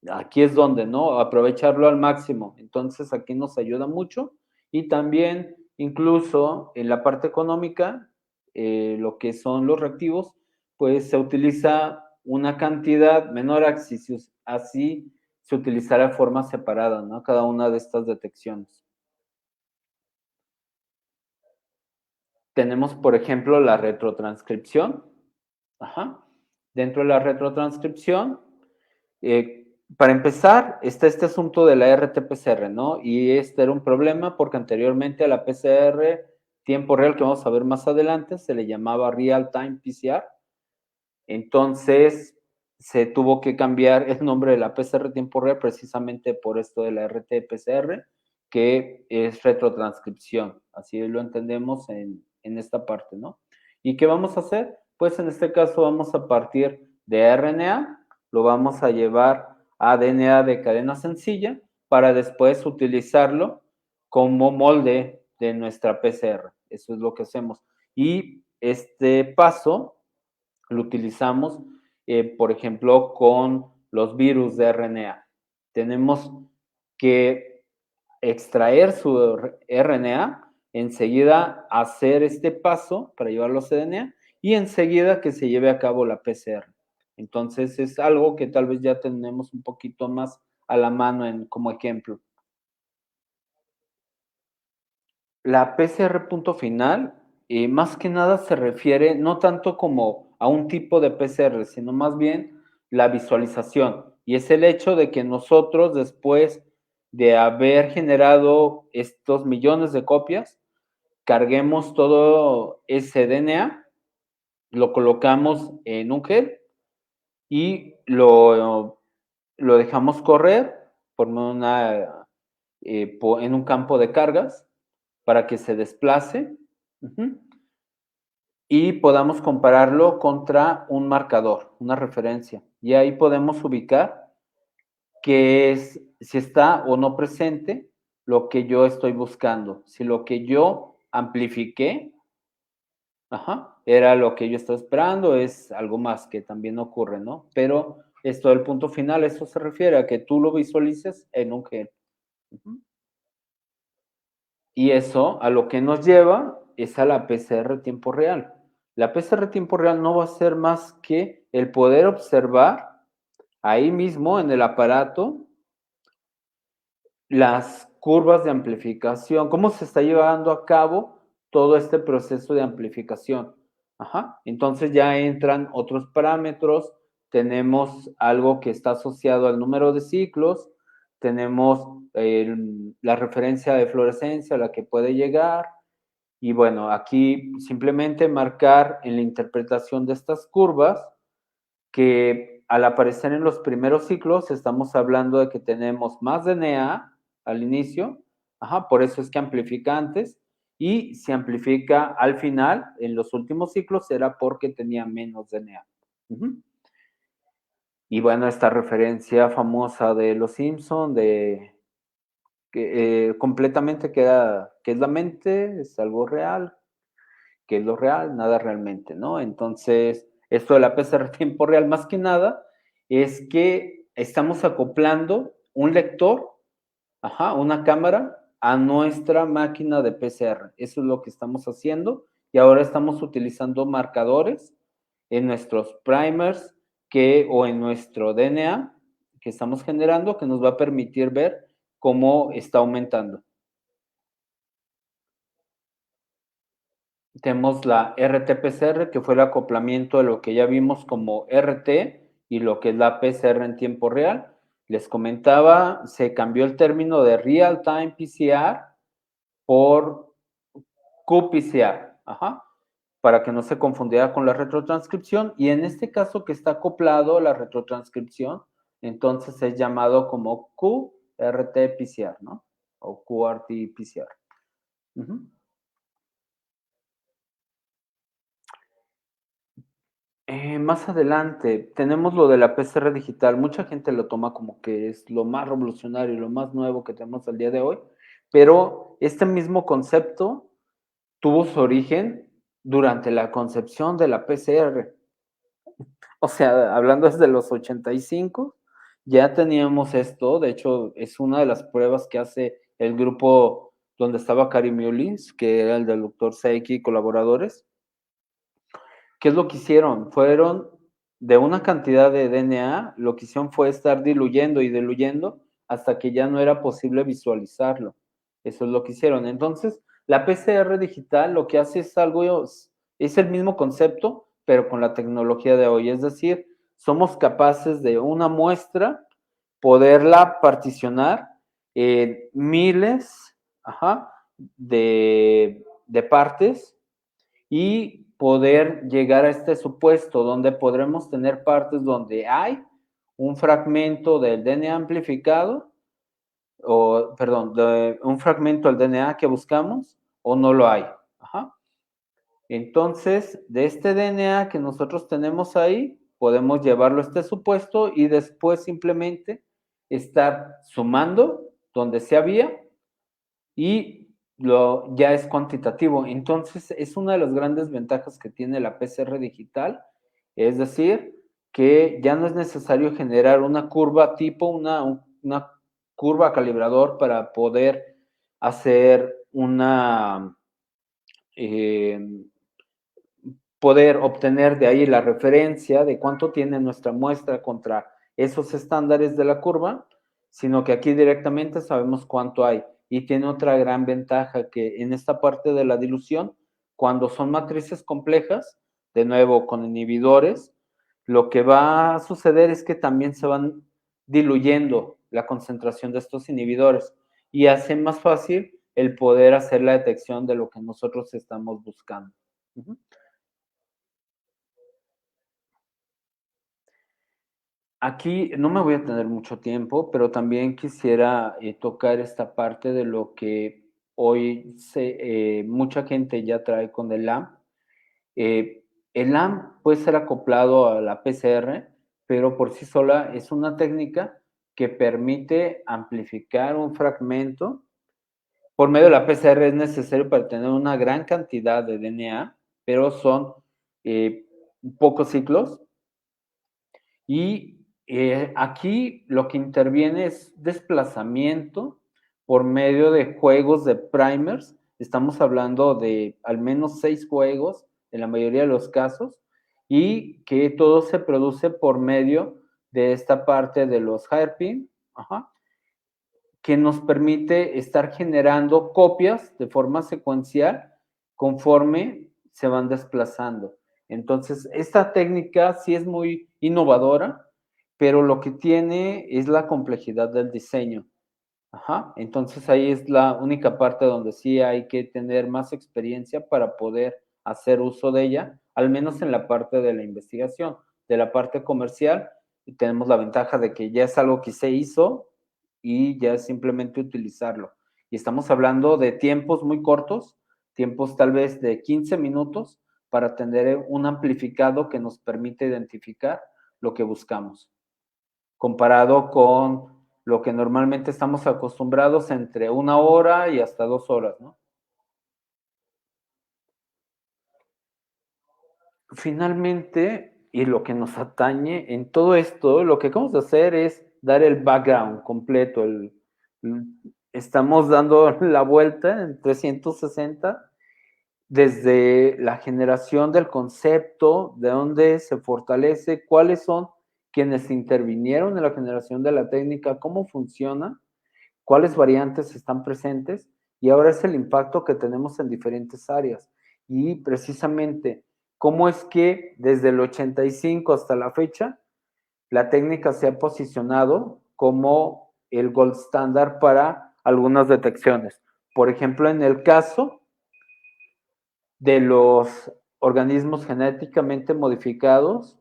aquí es donde, ¿no? Aprovecharlo al máximo. Entonces, aquí nos ayuda mucho y también, incluso en la parte económica, lo que son los reactivos, pues se utiliza una cantidad menor, así se utilizará de forma separada, ¿no? Cada una de estas detecciones. Tenemos, por ejemplo, la retrotranscripción. Ajá. Dentro de la retrotranscripción, para empezar, está este asunto de la RT-PCR, ¿no? Y este era un problema porque anteriormente a la PCR tiempo real, que vamos a ver más adelante, se le llamaba Real Time PCR. Entonces, se tuvo que cambiar el nombre de la PCR tiempo real precisamente por esto de la RT-PCR, que es retrotranscripción. Así lo entendemos en esta parte, ¿no? ¿Y qué vamos a hacer? Pues en este caso vamos a partir de RNA, lo vamos a llevar a DNA de cadena sencilla para después utilizarlo como molde de nuestra PCR. Eso es lo que hacemos. Y este paso lo utilizamos, por ejemplo, con los virus de RNA. Tenemos que extraer su RNA, enseguida hacer este paso para llevarlo a cDNA y enseguida que se lleve a cabo la PCR. Entonces es algo que tal vez ya tenemos un poquito más a la mano como ejemplo. La PCR punto final, más que nada se refiere no tanto como a un tipo de PCR, sino más bien la visualización. Y es el hecho de que nosotros, después de haber generado estos millones de copias, carguemos todo ese DNA, lo colocamos en un gel y lo dejamos correr por en un campo de cargas para que se desplace. Uh-huh, y podamos compararlo contra un marcador, una referencia. Y ahí podemos ubicar qué es, si está o no presente lo que yo estoy buscando. Si lo que yo amplifiqué, ajá, era lo que yo estaba esperando, es algo más que también ocurre, ¿no? Pero esto del punto final, eso se refiere a que tú lo visualices en un gel. Uh-huh. Y eso a lo que nos lleva es a la PCR tiempo real. La PCR tiempo real no va a ser más que el poder observar ahí mismo en el aparato las curvas de amplificación, cómo se está llevando a cabo todo este proceso de amplificación. Ajá. Entonces ya entran otros parámetros, tenemos algo que está asociado al número de ciclos, tenemos la referencia de fluorescencia a la que puede llegar, y bueno, aquí simplemente marcar en la interpretación de estas curvas que al aparecer en los primeros ciclos estamos hablando de que tenemos más DNA al inicio, ajá, por eso es que amplifica antes, y si amplifica al final, en los últimos ciclos, será porque tenía menos DNA. Uh-huh. Y bueno, esta referencia famosa de Los Simpson, de que completamente queda, ¿qué es la mente? ¿Es algo real? ¿Qué es lo real? Nada realmente, ¿no? Entonces, esto de la PCR tiempo real, más que nada, es que estamos acoplando un lector, ajá, una cámara, a nuestra máquina de PCR. Eso es lo que estamos haciendo y ahora estamos utilizando marcadores en nuestros primers o en nuestro DNA que estamos generando que nos va a permitir ver cómo está aumentando. Tenemos la RT-PCR, que fue el acoplamiento de lo que ya vimos como RT y lo que es la PCR en tiempo real. Les comentaba, se cambió el término de Real Time PCR por qPCR, ajá, para que no se confundiera con la retrotranscripción. Y en este caso que está acoplado la retrotranscripción, entonces es llamado como QRT-PCR, ¿no? O QRT-PCR. Uh-huh. Más adelante tenemos lo de la PCR digital. Mucha gente lo toma como que es lo más revolucionario, lo más nuevo que tenemos al día de hoy, pero este mismo concepto tuvo su origen durante la concepción de la PCR. O sea, hablando desde los 85, ya teníamos esto. De hecho, es una de las pruebas que hace el grupo donde estaba Karim Mullins, que era el del doctor Seiki y colaboradores. ¿Qué es lo que hicieron? Fueron de una cantidad de DNA, lo que hicieron fue estar diluyendo y diluyendo hasta que ya no era posible visualizarlo. Eso es lo que hicieron. Entonces, la PCR digital lo que hace es algo, es el mismo concepto, pero con la tecnología de hoy. Es decir, somos capaces de una muestra poderla particionar en miles, ajá, de partes y poder llegar a este supuesto donde podremos tener partes donde hay un fragmento del DNA amplificado, o perdón, un fragmento del DNA que buscamos o no lo hay. Ajá. Entonces, de este DNA que nosotros tenemos ahí, podemos llevarlo a este supuesto y después simplemente estar sumando donde se había y ya es cuantitativo. Entonces, es una de las grandes ventajas que tiene la PCR digital, es decir, que ya no es necesario generar una curva tipo, una curva calibrador para poder hacer poder obtener de ahí la referencia de cuánto tiene nuestra muestra contra esos estándares de la curva, sino que aquí directamente sabemos cuánto hay. Y tiene otra gran ventaja que en esta parte de la dilución, cuando son matrices complejas, de nuevo con inhibidores, lo que va a suceder es que también se van diluyendo la concentración de estos inhibidores y hace más fácil el poder hacer la detección de lo que nosotros estamos buscando. Uh-huh. Aquí no me voy a tener mucho tiempo, pero también quisiera tocar esta parte de lo que hoy mucha gente ya trae con el LAM. El LAM puede ser acoplado a la PCR, pero por sí sola es una técnica que permite amplificar un fragmento. Por medio de la PCR es necesario para tener una gran cantidad de DNA, pero son pocos ciclos. Y aquí lo que interviene es desplazamiento por medio de juegos de primers. Estamos hablando de al menos 6 juegos en la mayoría de los casos y que todo se produce por medio de esta parte de los hairpin, que nos permite estar generando copias de forma secuencial conforme se van desplazando. Entonces, esta técnica sí es muy innovadora, pero lo que tiene es la complejidad del diseño. Entonces ahí es la única parte donde sí hay que tener más experiencia para poder hacer uso de ella, al menos en la parte de la investigación. De la parte comercial, tenemos la ventaja de que ya es algo que se hizo y ya es simplemente utilizarlo. Y estamos hablando de tiempos muy cortos, tiempos tal vez de 15 minutos para tener un amplificado que nos permite identificar lo que buscamos, comparado con lo que normalmente estamos acostumbrados entre 1 hora y hasta 2 horas, ¿no? Finalmente, y lo que nos atañe en todo esto, lo que vamos a hacer es dar el background completo. Estamos dando la vuelta en 360 desde la generación del concepto, de dónde se fortalece, cuáles son quienes intervinieron en la generación de la técnica, cómo funciona, cuáles variantes están presentes y ahora es el impacto que tenemos en diferentes áreas. Y precisamente, cómo es que desde el 85 hasta la fecha, la técnica se ha posicionado como el gold standard para algunas detecciones. Por ejemplo, en el caso de los organismos genéticamente modificados,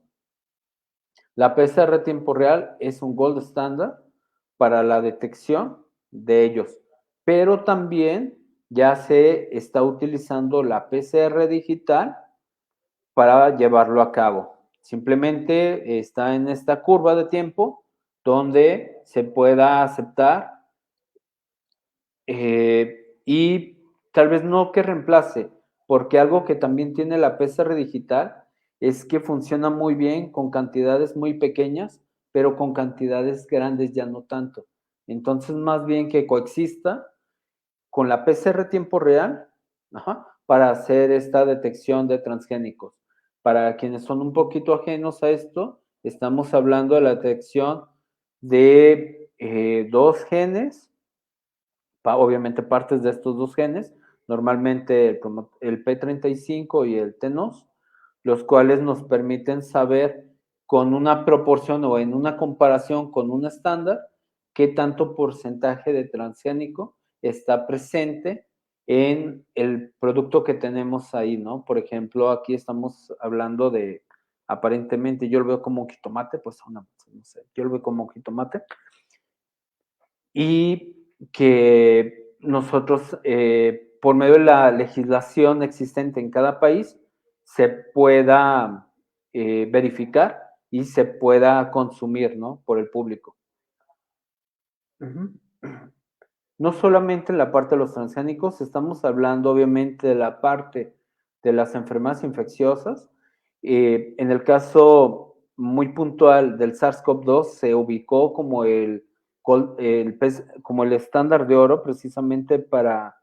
la PCR tiempo real es un gold standard para la detección de ellos, pero también ya se está utilizando la PCR digital para llevarlo a cabo. Simplemente está en esta curva de tiempo donde se pueda aceptar y tal vez no que reemplace, porque algo que también tiene la PCR digital es que funciona muy bien con cantidades muy pequeñas, pero con cantidades grandes ya no tanto. Entonces, más bien que coexista con la PCR tiempo real, para hacer esta detección de transgénicos. Para quienes son un poquito ajenos a esto, estamos hablando de la detección de 2 genes, obviamente partes de estos 2 genes, normalmente el P35 y el TENOS, los cuales nos permiten saber con una proporción o en una comparación con un estándar qué tanto porcentaje de transgénico está presente en el producto que tenemos ahí, ¿no? Por ejemplo, aquí estamos hablando de, aparentemente yo lo veo como un jitomate, pues no sé, yo lo veo como un jitomate, y que nosotros, por medio de la legislación existente en cada país, se pueda verificar y se pueda consumir, ¿no? Por el público. No solamente en la parte de los transgénicos, estamos hablando obviamente de la parte de las enfermedades infecciosas. En el caso muy puntual del SARS-CoV-2 se ubicó como como el estándar de oro precisamente para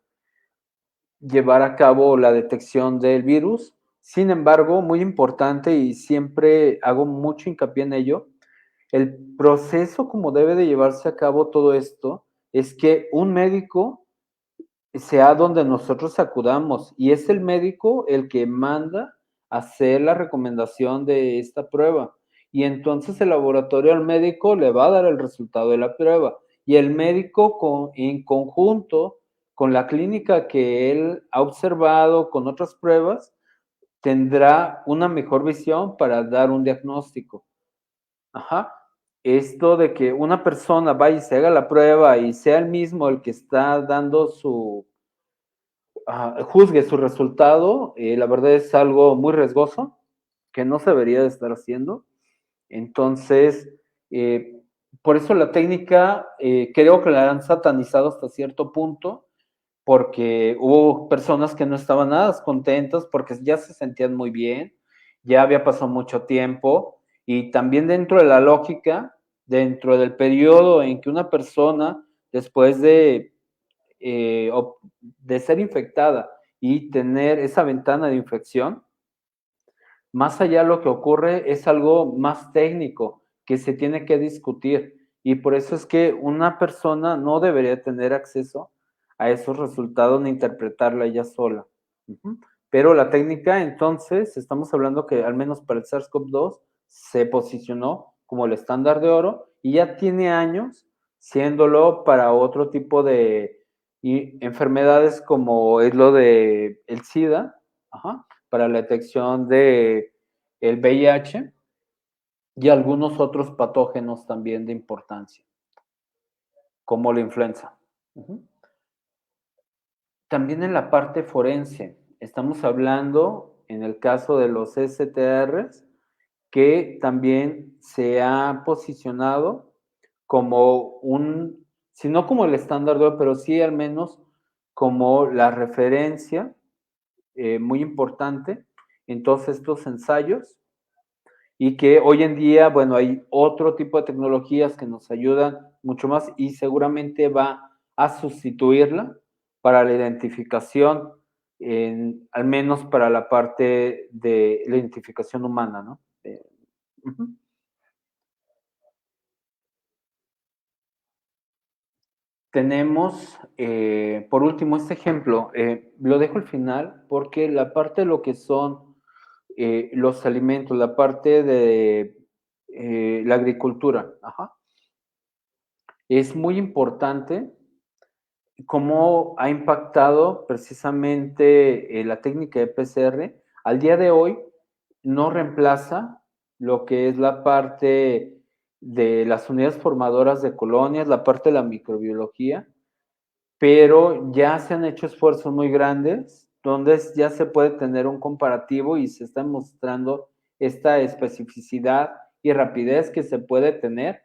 llevar a cabo la detección del virus. Sin embargo, muy importante y siempre hago mucho hincapié en ello, el proceso como debe de llevarse a cabo todo esto es que un médico sea donde nosotros acudamos y es el médico el que manda hacer la recomendación de esta prueba y entonces el laboratorio al médico le va a dar el resultado de la prueba y el médico en conjunto con la clínica que él ha observado con otras pruebas tendrá una mejor visión para dar un diagnóstico. Esto de que una persona vaya y se haga la prueba y sea el mismo el que está dando juzgue su resultado, la verdad es algo muy riesgoso que no se debería de estar haciendo. Entonces, por eso la técnica creo que la han satanizado hasta cierto punto, porque hubo personas que no estaban nada contentas porque ya se sentían muy bien, ya había pasado mucho tiempo y también dentro de la lógica, dentro del periodo en que una persona después de ser infectada y tener esa ventana de infección, más allá lo que ocurre es algo más técnico, que se tiene que discutir. Y por eso es que una persona no debería tener acceso a esos resultados ni interpretarla ella sola. Pero la técnica, entonces, estamos hablando que al menos para el SARS-CoV-2 se posicionó como el estándar de oro y ya tiene años siéndolo para otro tipo de enfermedades como es lo de el SIDA, para la detección de el VIH y algunos otros patógenos también de importancia, como la influenza. También en la parte forense, estamos hablando en el caso de los STRs, que también se ha posicionado como un, si no como el estándar de oro, pero sí al menos como la referencia muy importante en todos estos ensayos y que hoy en día, bueno, hay otro tipo de tecnologías que nos ayudan mucho más y seguramente va a sustituirla para la identificación, al menos para la parte de la identificación humana, ¿no? Tenemos, por último, este ejemplo, lo dejo al final porque la parte de lo que son los alimentos, la parte de la agricultura, es muy importante cómo ha impactado precisamente la técnica de PCR. Al día de hoy no reemplaza lo que es la parte de las unidades formadoras de colonias, la parte de la microbiología, pero ya se han hecho esfuerzos muy grandes donde ya se puede tener un comparativo y se está mostrando esta especificidad y rapidez que se puede tener.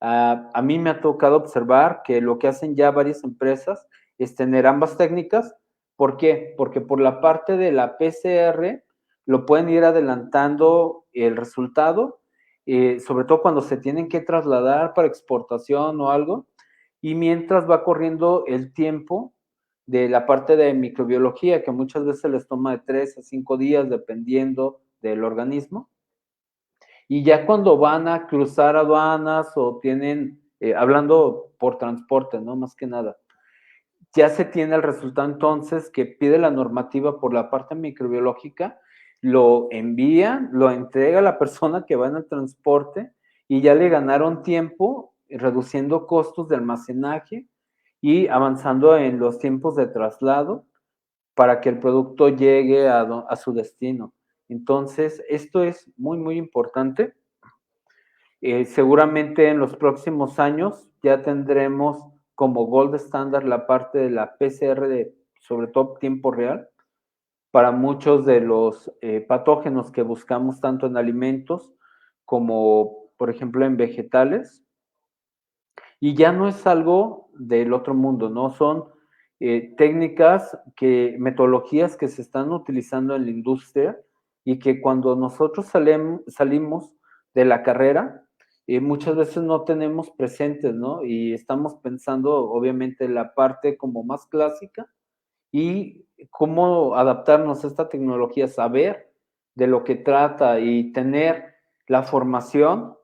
A mí me ha tocado observar que lo que hacen ya varias empresas es tener ambas técnicas. ¿Por qué? Porque por la parte de la PCR lo pueden ir adelantando el resultado, sobre todo cuando se tienen que trasladar para exportación o algo, y mientras va corriendo el tiempo de la parte de microbiología, que muchas veces les toma de 3 a 5 días dependiendo del organismo, y ya cuando van a cruzar aduanas o tienen, hablando por transporte, ¿no? Más que nada, ya se tiene el resultado entonces que pide la normativa por la parte microbiológica, lo envía, lo entrega a la persona que va en el transporte y ya le ganaron tiempo reduciendo costos de almacenaje y avanzando en los tiempos de traslado para que el producto llegue a su destino. Entonces, esto es muy, muy importante. Seguramente en los próximos años ya tendremos como gold standard la parte de la PCR de sobre todo tiempo real para muchos de los patógenos que buscamos tanto en alimentos como por ejemplo en vegetales. Y ya no es algo del otro mundo, ¿no? Son técnicas, metodologías que se están utilizando en la industria y que cuando nosotros salimos de la carrera, muchas veces no tenemos presentes, ¿no? Y estamos pensando, obviamente, la parte como más clásica y cómo adaptarnos a esta tecnología, saber de lo que trata y tener la formación,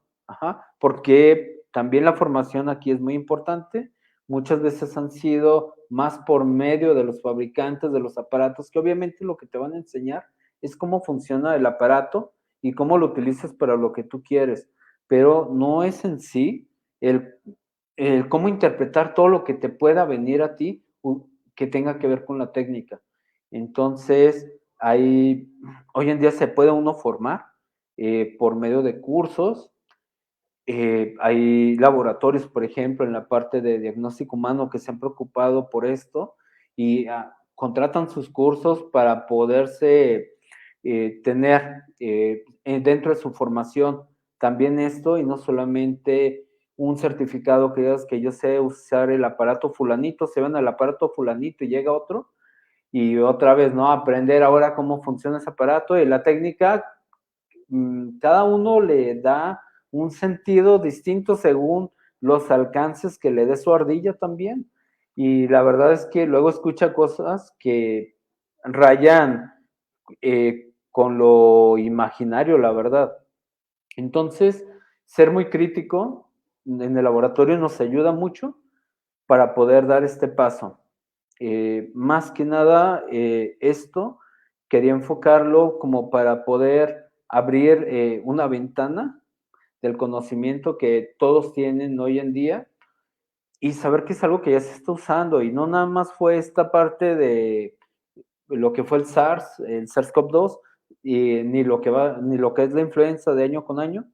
porque también la formación aquí es muy importante. Muchas veces han sido más por medio de los fabricantes de los aparatos, que obviamente lo que te van a enseñar es cómo funciona el aparato y cómo lo utilizas para lo que tú quieres, pero no es en sí el cómo interpretar todo lo que te pueda venir a ti que tenga que ver con la técnica. Entonces, hoy en día se puede uno formar por medio de cursos. Hay laboratorios, por ejemplo, en la parte de diagnóstico humano que se han preocupado por esto y contratan sus cursos para poderse tener dentro de su formación también esto y no solamente un certificado que digas que yo sé usar el aparato fulanito, se van al aparato fulanito y llega otro y otra vez, ¿no? Aprender ahora cómo funciona ese aparato y la técnica, cada uno le da un sentido distinto según los alcances que le dé su ardilla también. Y la verdad es que luego escucha cosas que rayan con lo imaginario, la verdad. Entonces, ser muy crítico en el laboratorio nos ayuda mucho para poder dar este paso. Más que nada, esto quería enfocarlo como para poder abrir una ventana del conocimiento que todos tienen hoy en día y saber que es algo que ya se está usando y no nada más fue esta parte de lo que fue el SARS-CoV-2, ni lo que es la influenza de año con año,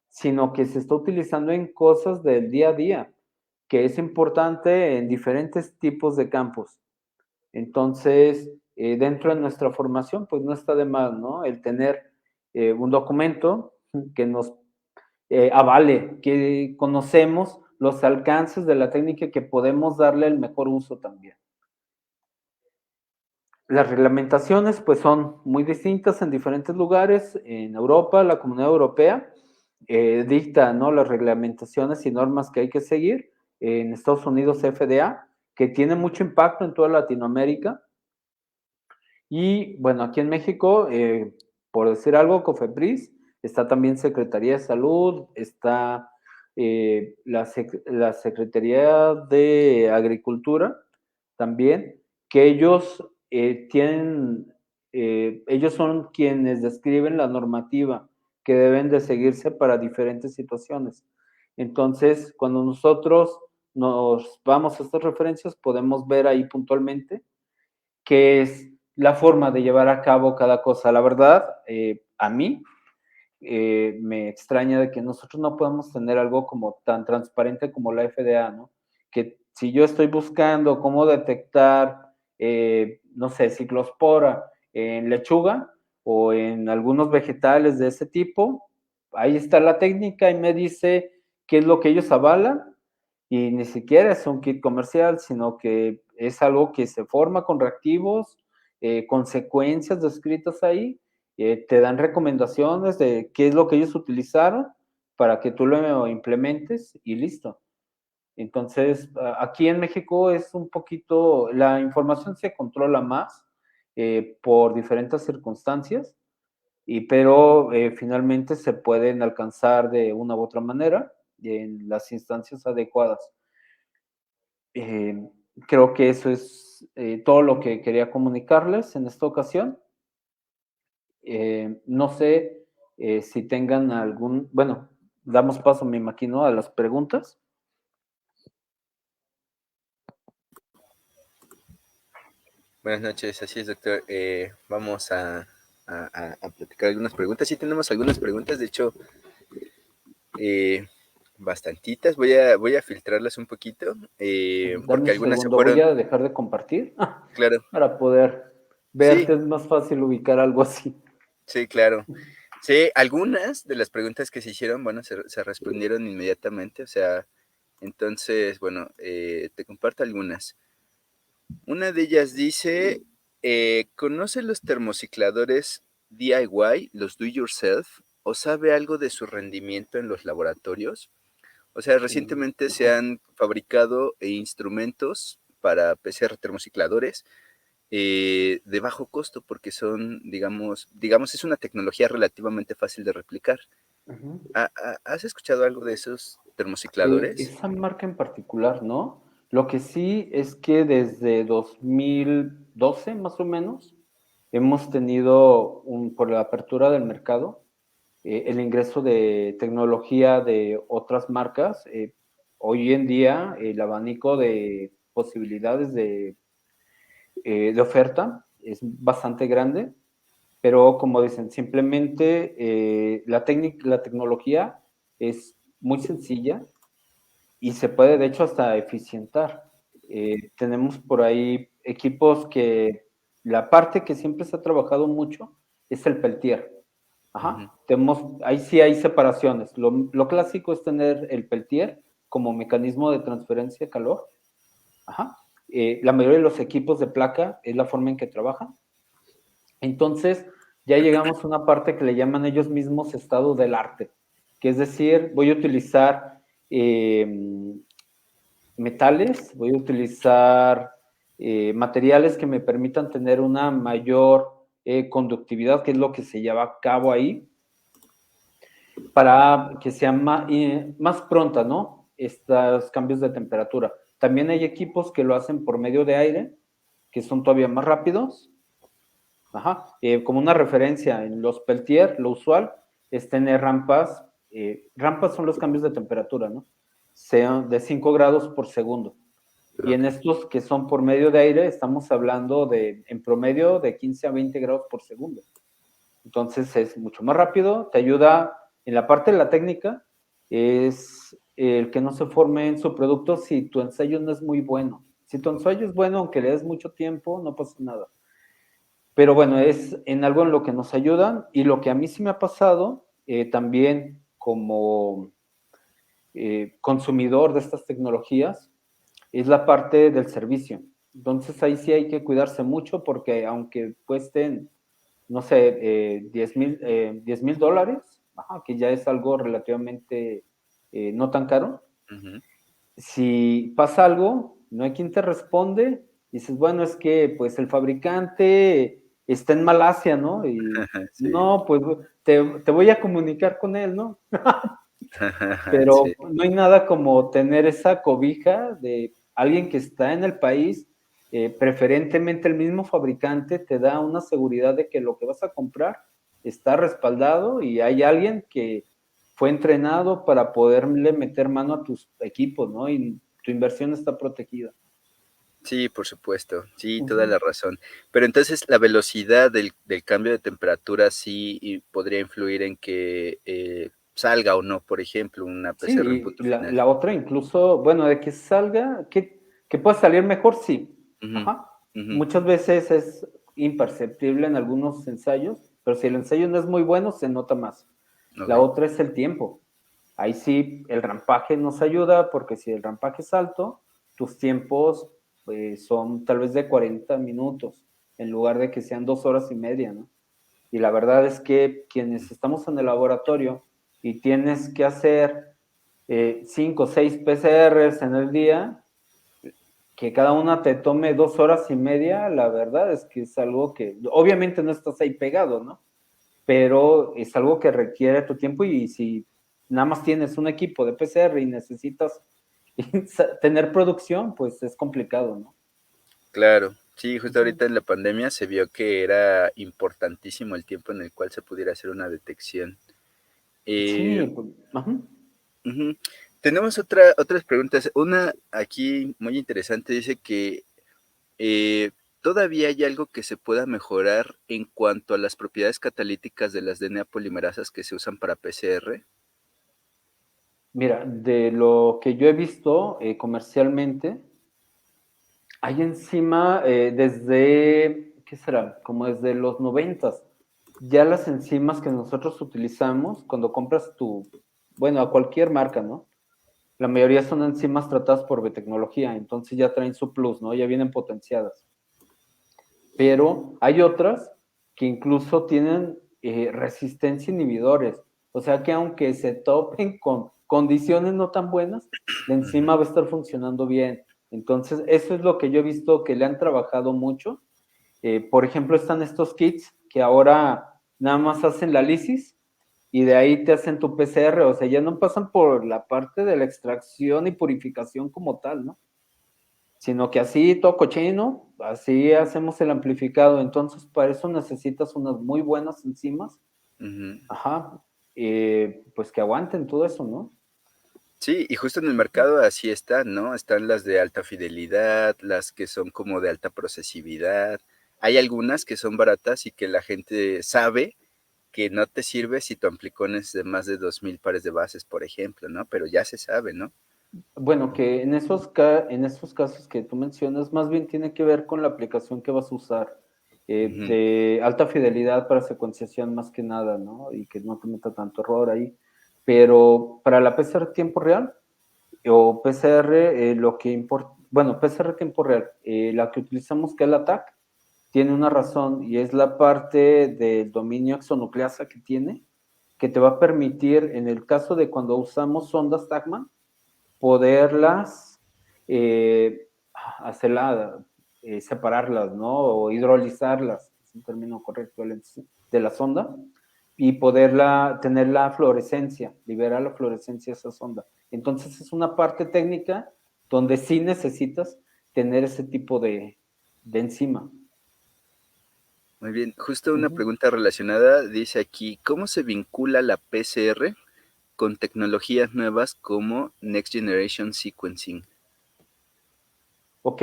sino que se está utilizando en cosas del día a día, que es importante en diferentes tipos de campos. Entonces, dentro de nuestra formación, pues no está de más, ¿no? El tener un documento que nos avale, que conocemos los alcances de la técnica y que podemos darle el mejor uso también. Las reglamentaciones pues son muy distintas en diferentes lugares. En Europa, la Comunidad Europea dicta, ¿no?, las reglamentaciones y normas que hay que seguir. En Estados Unidos, FDA, que tiene mucho impacto en toda Latinoamérica. Y bueno, aquí en México, por decir algo, COFEPRIS, está también Secretaría de Salud, está la Secretaría de Agricultura también, que ellos son quienes describen la normativa que deben de seguirse para diferentes situaciones. Entonces, cuando nosotros nos vamos a estas referencias, podemos ver ahí puntualmente qué es la forma de llevar a cabo cada cosa. La verdad, a mí me extraña de que nosotros no podamos tener algo como tan transparente como la FDA, ¿no? Que si yo estoy buscando cómo detectar, no sé, ciclospora en lechuga o en algunos vegetales de ese tipo, ahí está la técnica y me dice qué es lo que ellos avalan y ni siquiera es un kit comercial, sino que es algo que se forma con reactivos, consecuencias descritas ahí, te dan recomendaciones de qué es lo que ellos utilizaron para que tú lo implementes y listo. Entonces, aquí en México es un poquito, la información se controla más por diferentes circunstancias, pero finalmente se pueden alcanzar de una u otra manera en las instancias adecuadas. Eh, Creo que eso es todo lo que quería comunicarles en esta ocasión. No sé si tengan bueno, damos paso, me imagino, a las preguntas. Buenas noches, así es, doctor. Vamos a platicar algunas preguntas. Sí, tenemos algunas preguntas, de hecho, bastantitas. Voy a filtrarlas un poquito, Dame porque un algunas se segundo, voy fueron, a dejar de compartir claro. para poder Sí, verte, es más fácil ubicar algo así. sí, claro. Sí, algunas de las preguntas que se hicieron, bueno, se respondieron inmediatamente, o sea, entonces, bueno, te comparto algunas. Una de ellas dice, ¿conoce los termocicladores DIY, los do yourself, o sabe algo de su rendimiento en los laboratorios? O sea, recientemente se han fabricado instrumentos para PCR termocicladores de bajo costo porque son, digamos, es una tecnología relativamente fácil de replicar. Ujú. ¿Has escuchado algo de esos termocicladores? Esa marca en particular, ¿no? Lo que sí es que desde 2012, más o menos, hemos tenido, por la apertura del mercado, el ingreso de tecnología de otras marcas. Hoy en día, el abanico de posibilidades de oferta es bastante grande, pero como dicen, simplemente la tecnología es muy sencilla y se puede, de hecho, hasta eficientar. Tenemos por ahí equipos que la parte que siempre se ha trabajado mucho es el peltier. Ujú. Ajá. Ahí sí hay separaciones. Lo clásico es tener el peltier como mecanismo de transferencia de calor. Ajá. La mayoría de los equipos de placa es la forma en que trabajan. Entonces, ya llegamos a una parte que le llaman ellos mismos estado del arte, que es decir, voy a utilizar metales, voy a utilizar materiales que me permitan tener una mayor conductividad, que es lo que se lleva a cabo ahí. para que sea más pronta, ¿no? Estos cambios de temperatura. También hay equipos que lo hacen por medio de aire, que son todavía más rápidos. Ajá. Como una referencia, en los Peltier, lo usual es tener rampas. Rampas son los cambios de temperatura, ¿no? Sean de 5 grados por segundo. Y en Ok. estos que son por medio de aire, estamos hablando de, en promedio, de 15 a 20 grados por segundo. Entonces es mucho más rápido, te ayuda en la parte de la técnica, es el que no se forme en su producto si tu ensayo no es muy bueno. Si tu ensayo es bueno, aunque le des mucho tiempo, no pasa nada. Pero bueno, es en algo en lo que nos ayudan y lo que a mí sí me ha pasado, también como consumidor de estas tecnologías, es la parte del servicio. Entonces ahí sí hay que cuidarse mucho porque aunque cuesten, no sé, $10,000, que ya es algo relativamente no tan caro, Ujú. si pasa algo, no hay quien te responde, dices, bueno, es que pues el fabricante está en Malasia, ¿no? Y Sí. no, pues te voy a comunicar con él, ¿no? Pero Sí. no hay nada como tener esa cobija de alguien que está en el país, preferentemente el mismo fabricante te da una seguridad de que lo que vas a comprar está respaldado y hay alguien que fue entrenado para poderle meter mano a tus equipos, ¿no? Y tu inversión está protegida. Sí, por supuesto. Sí, toda Ujú. la razón. Pero entonces la velocidad del cambio de temperatura sí podría influir en que salga o no, por ejemplo, una PCR en Sí, punto y la, final. la otra incluso, bueno, de que salga, que pueda salir mejor, sí. Ujú, Ajá. ujú. Muchas veces es imperceptible en algunos ensayos, pero si el ensayo no es muy bueno, se nota más. La Ok. otra es el tiempo. Ahí sí, el rampaje nos ayuda porque si el rampaje es alto, tus tiempos son tal vez de 40 minutos en lugar de que sean 2 horas y media, ¿no? Y la verdad es que quienes estamos en el laboratorio y tienes que hacer 5 o 6 PCRs en el día, que cada una te tome 2 horas y media, la verdad es que es algo que, obviamente no estás ahí pegado, ¿no? Pero es algo que requiere tu tiempo y si nada más tienes un equipo de PCR y necesitas tener producción, pues es complicado, ¿no? Claro. Sí, justo Ujú. ahorita en la pandemia se vio que era importantísimo el tiempo en el cual se pudiera hacer una detección. Eh, Sí, pues, ajá. Ujú. Tenemos otras preguntas. Una aquí muy interesante dice que eh, todavía hay algo que se pueda mejorar en cuanto a las propiedades catalíticas de las DNA polimerasas que se usan para PCR. Mira, de lo que yo he visto comercialmente, hay enzima desde, ¿qué será? Como desde los 90. Ya las enzimas que nosotros utilizamos cuando compras bueno, a cualquier marca, ¿no? La mayoría son enzimas tratadas por biotecnología, entonces ya traen su plus, ¿no? Ya vienen potenciadas. Pero hay otras que incluso tienen resistencia inhibidores. O sea que aunque se topen con condiciones no tan buenas, la Ujú, enzima va a estar funcionando bien. Entonces, eso es lo que yo he visto que le han trabajado mucho. Por ejemplo, están estos kits que ahora nada más hacen la lisis y de ahí te hacen tu PCR. O sea, ya no pasan por la parte de la extracción y purificación como tal, ¿no? Sino que así todo cochino, así hacemos el amplificado. Entonces, para eso necesitas unas muy buenas enzimas, ujú. ajá, pues que aguanten todo eso, ¿no? Sí, y justo en el mercado así están, ¿no? Están las de alta fidelidad, las que son como de alta procesividad. Hay algunas que son baratas y que la gente sabe que no te sirve si tu amplicón es de más de 2000 pares de bases, por ejemplo, ¿no? Pero ya se sabe, ¿no? Bueno, que en esos casos que tú mencionas, más bien tiene que ver con la aplicación que vas a usar, Ujú, de alta fidelidad para secuenciación más que nada, ¿no? Y que no te meta tanto error ahí. Pero para la PCR tiempo real, o PCR, lo que importa, bueno, PCR tiempo real, la que utilizamos que es la TAC, tiene una razón y es la parte del dominio exonucleasa que tiene, que te va a permitir, en el caso de cuando usamos sondas TACMAN, poderlas eh, hacerla, separarlas, ¿no? O hidrolizarlas, es un término correcto de la sonda, y poderla tener la fluorescencia, liberar la fluorescencia esa sonda. Entonces es una parte técnica donde sí necesitas tener ese tipo de enzima. Muy bien, justo una pregunta relacionada dice aquí, ¿cómo se vincula la PCR con tecnologías nuevas como Next Generation Sequencing? Ok,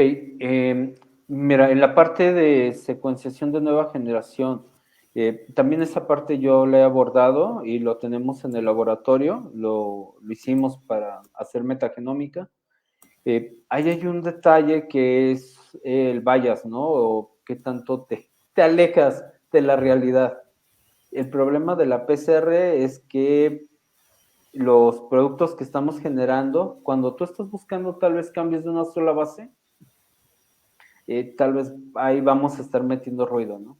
mira, en la parte de secuenciación de nueva generación, también esa parte yo la he abordado y lo tenemos en el laboratorio, lo hicimos para hacer metagenómica. Ahí hay un detalle que es el bias, ¿no? O qué tanto te alejas de la realidad. El problema de la PCR es que los productos que estamos generando, cuando tú estás buscando tal vez cambios de una sola base, tal vez ahí vamos a estar metiendo ruido, ¿no?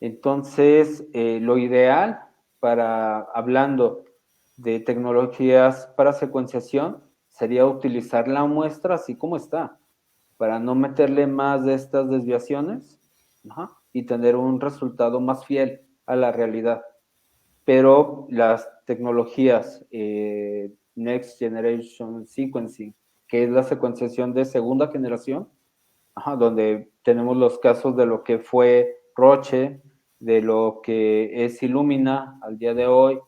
Entonces, lo ideal para, hablando de tecnologías para secuenciación, sería utilizar la muestra así como está, para no meterle más de estas desviaciones, ajá, y tener un resultado más fiel a la realidad. Pero las tecnologías Next Generation Sequencing, que es la secuenciación de segunda generación, ajá, donde tenemos los casos de lo que fue Roche, de lo que es Illumina al día de hoy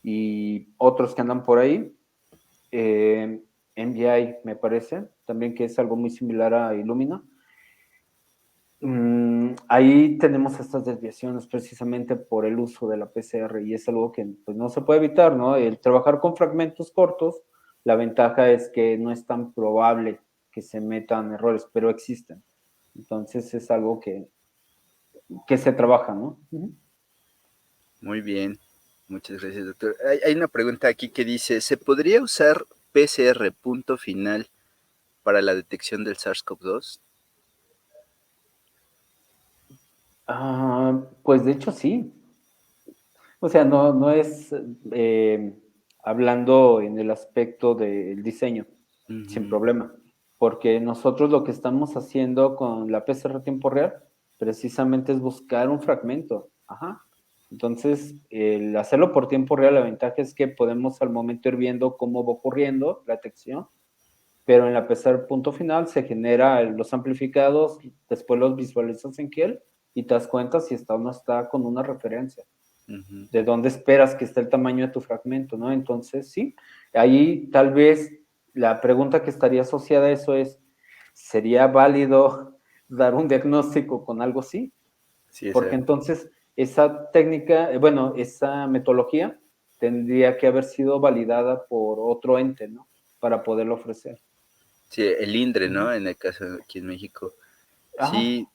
y otros que andan por ahí. NBI me parece, también que es algo muy similar a Illumina. Ahí tenemos estas desviaciones precisamente por el uso de la PCR y es algo que pues, no se puede evitar, ¿no? El trabajar con fragmentos cortos, la ventaja es que no es tan probable que se metan errores, pero existen. Entonces es algo que se trabaja, ¿no? Muy bien, muchas gracias, doctor. Hay una pregunta aquí que dice, ¿se podría usar PCR punto final para la detección del SARS-CoV-2? Pues de hecho sí. O sea, no es hablando en el aspecto del diseño, sin problema, porque nosotros lo que estamos haciendo con la PCR a tiempo real precisamente es buscar un fragmento. Ajá. Entonces, el hacerlo por tiempo real, la ventaja es que podemos al momento ir viendo cómo va ocurriendo la detección, pero en la PCR punto final se genera los amplificados, después los visualizas en Kiel y te das cuenta si está o no está con una referencia de dónde esperas que esté el tamaño de tu fragmento, ¿no? Entonces, sí, ahí tal vez la pregunta que estaría asociada a eso es, ¿sería válido dar un diagnóstico con algo así? Sí, Porque exacto. entonces esa técnica, bueno, esa metodología tendría que haber sido validada por otro ente, ¿no? Para poderlo ofrecer. Sí, el INDRE, ¿no? En el caso de aquí en México. Ajá. Sí,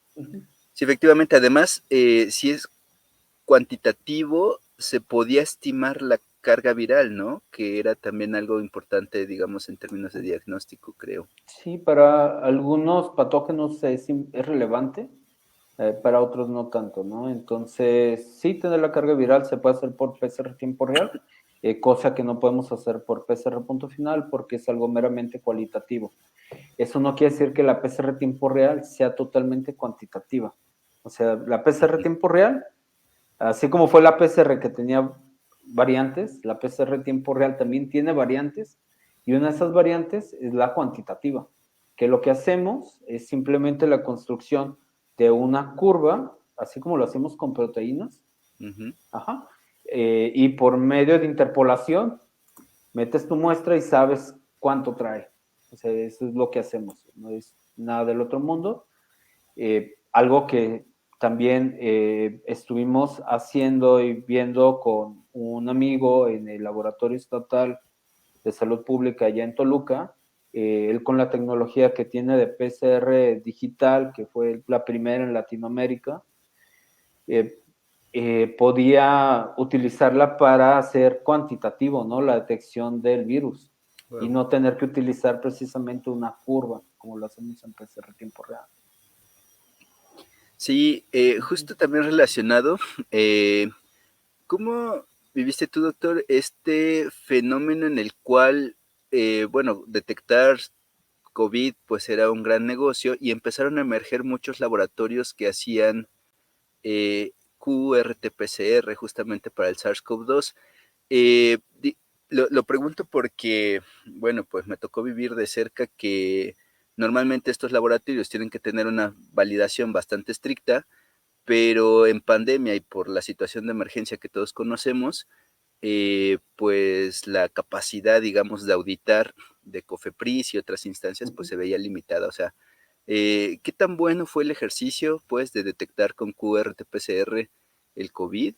sí, efectivamente. Además, si es cuantitativo, se podía estimar la carga viral, ¿no? Que era también algo importante, digamos, en términos de diagnóstico, creo. Sí, para algunos patógenos es relevante, para otros no tanto, ¿no? Entonces, sí, tener la carga viral se puede hacer por PCR tiempo real, cosa que no podemos hacer por PCR punto final porque es algo meramente cualitativo. Eso no quiere decir que la PCR tiempo real sea totalmente cuantitativa. O sea, la PCR tiempo real, así como fue la PCR que tenía variantes, la PCR tiempo real también tiene variantes y una de esas variantes es la cuantitativa, que lo que hacemos es simplemente la construcción de una curva, así como lo hacemos con proteínas, ajá, y por medio de interpolación metes tu muestra y sabes cuánto trae. O sea, eso es lo que hacemos, no es nada del otro mundo. Algo que también estuvimos haciendo y viendo con un amigo en el Laboratorio Estatal de Salud Pública allá en Toluca, él con la tecnología que tiene de PCR digital, que fue la primera en Latinoamérica, eh, podía utilizarla para hacer cuantitativo, ¿no? La detección del virus y Wow. no tener que utilizar precisamente una curva como lo hacemos en PCR tiempo real. Sí, justo también relacionado, ¿cómo viviste tú, doctor, este fenómeno en el cual, bueno, detectar COVID pues era un gran negocio y empezaron a emerger muchos laboratorios que hacían QRT-PCR justamente para el SARS-CoV-2. Lo pregunto porque, bueno, pues me tocó vivir de cerca que normalmente estos laboratorios tienen que tener una validación bastante estricta, pero en pandemia y por la situación de emergencia que todos conocemos, pues la capacidad, digamos, de auditar de COFEPRIS y otras instancias, pues se veía limitada. O sea, ¿qué tan bueno fue el ejercicio, pues, de detectar con QRT-PCR el COVID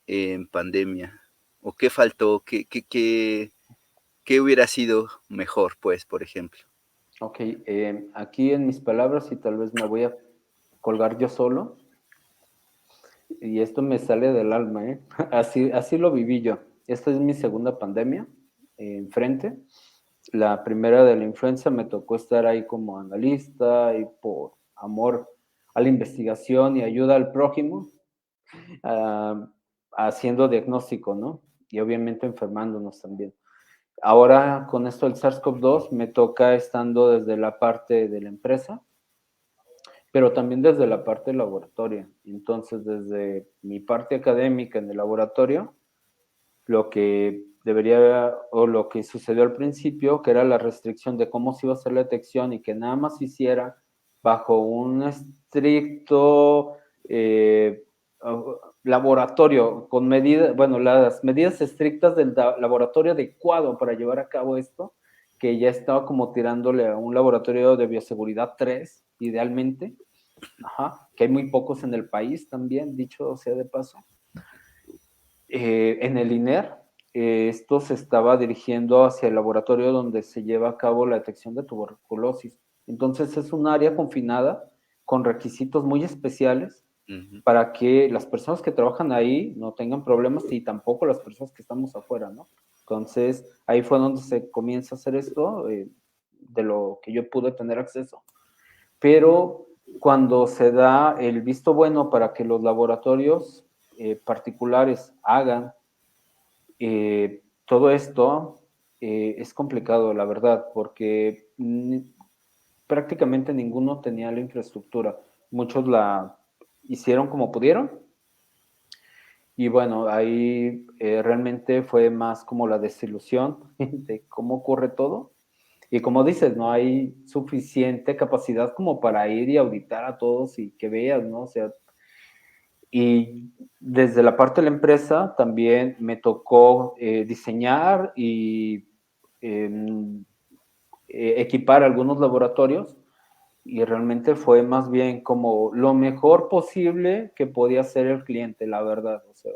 en pandemia? ¿O qué faltó? ¿Qué hubiera sido mejor, pues, por ejemplo? Ok, aquí en mis palabras, y tal vez me voy a colgar yo solo, y esto me sale del alma, ¿eh? Así lo viví yo. Esta es mi segunda pandemia enfrente. La primera de la influenza me tocó estar ahí como analista y por amor a la investigación y ayuda al prójimo, ah, haciendo diagnóstico, ¿no? Y obviamente enfermándonos también. Ahora con esto del SARS-CoV-2 me toca estando desde la parte de la empresa, pero también desde la parte laboratoria. Entonces, desde mi parte académica en el laboratorio, lo que debería, o lo que sucedió al principio, que era la restricción de cómo se iba a hacer la detección y que nada más se hiciera bajo un estricto laboratorio con medidas, bueno, las medidas estrictas del laboratorio adecuado para llevar a cabo esto, que ya estaba como tirándole a un laboratorio de bioseguridad 3, idealmente, ajá, que hay muy pocos en el país también, dicho sea de paso. En el INER, esto se estaba dirigiendo hacia el laboratorio donde se lleva a cabo la detección de tuberculosis. Entonces es un área confinada con requisitos muy especiales para que las personas que trabajan ahí no tengan problemas y tampoco las personas que estamos afuera, ¿no? Entonces ahí fue donde se comienza a hacer esto, de lo que yo pude tener acceso. Pero cuando se da el visto bueno para que los laboratorios particulares hagan todo esto, es complicado, la verdad, porque prácticamente ninguno tenía la infraestructura. Muchos la hicieron como pudieron. Y bueno, ahí realmente fue más como la desilusión de cómo ocurre todo. Y como dices, no hay suficiente capacidad como para ir y auditar a todos y que veas, ¿no? O sea, y desde la parte de la empresa también me tocó diseñar y equipar algunos laboratorios y realmente fue más bien como lo mejor posible que podía hacer el cliente, la verdad. O sea,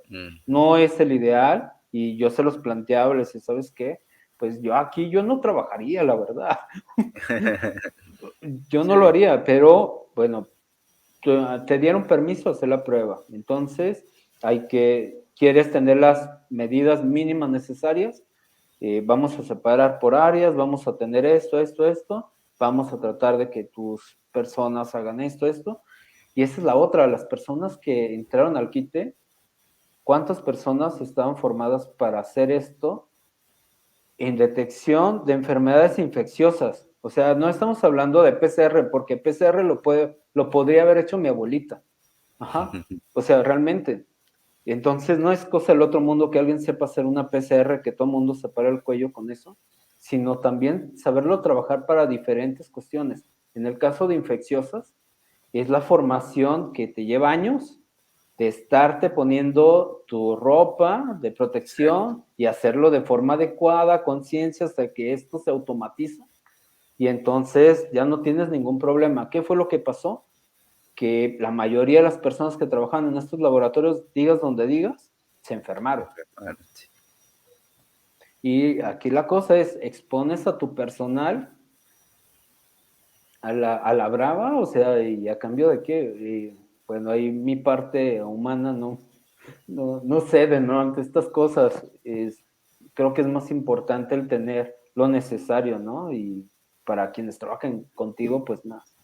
no es el ideal y yo se los planteaba, les decía, ¿sabes qué? Pues yo aquí yo no trabajaría, la verdad. Yo no lo haría, pero bueno, te dieron permiso a hacer la prueba. Entonces, quieres tener las medidas mínimas necesarias, vamos a separar por áreas, vamos a tener esto, vamos a tratar de que tus personas hagan esto. Y esa es la otra, las personas que entraron al quite, ¿cuántas personas estaban formadas para hacer esto en detección de enfermedades infecciosas? O sea, no estamos hablando de PCR, porque PCR lo podría haber hecho mi abuelita. Ajá. O sea, realmente. Entonces, no es cosa del otro mundo que alguien sepa hacer una PCR, que todo el mundo se para el cuello con eso, sino también saberlo trabajar para diferentes cuestiones. En el caso de infecciosas, es la formación que te lleva años de estarte poniendo tu ropa de protección y hacerlo de forma adecuada, conciencia, hasta que esto se automatiza. Y entonces ya no tienes ningún problema. ¿Qué fue lo que pasó? Que la mayoría de las personas que trabajan en estos laboratorios, digas donde digas, se enfermaron. Y aquí la cosa es, expones a tu personal a la brava, o sea, ¿y a cambio de qué? Y, bueno, ahí mi parte humana no cede, ¿no? Ante estas cosas, creo que es más importante el tener lo necesario, ¿no? Y para quienes trabajan contigo, pues más.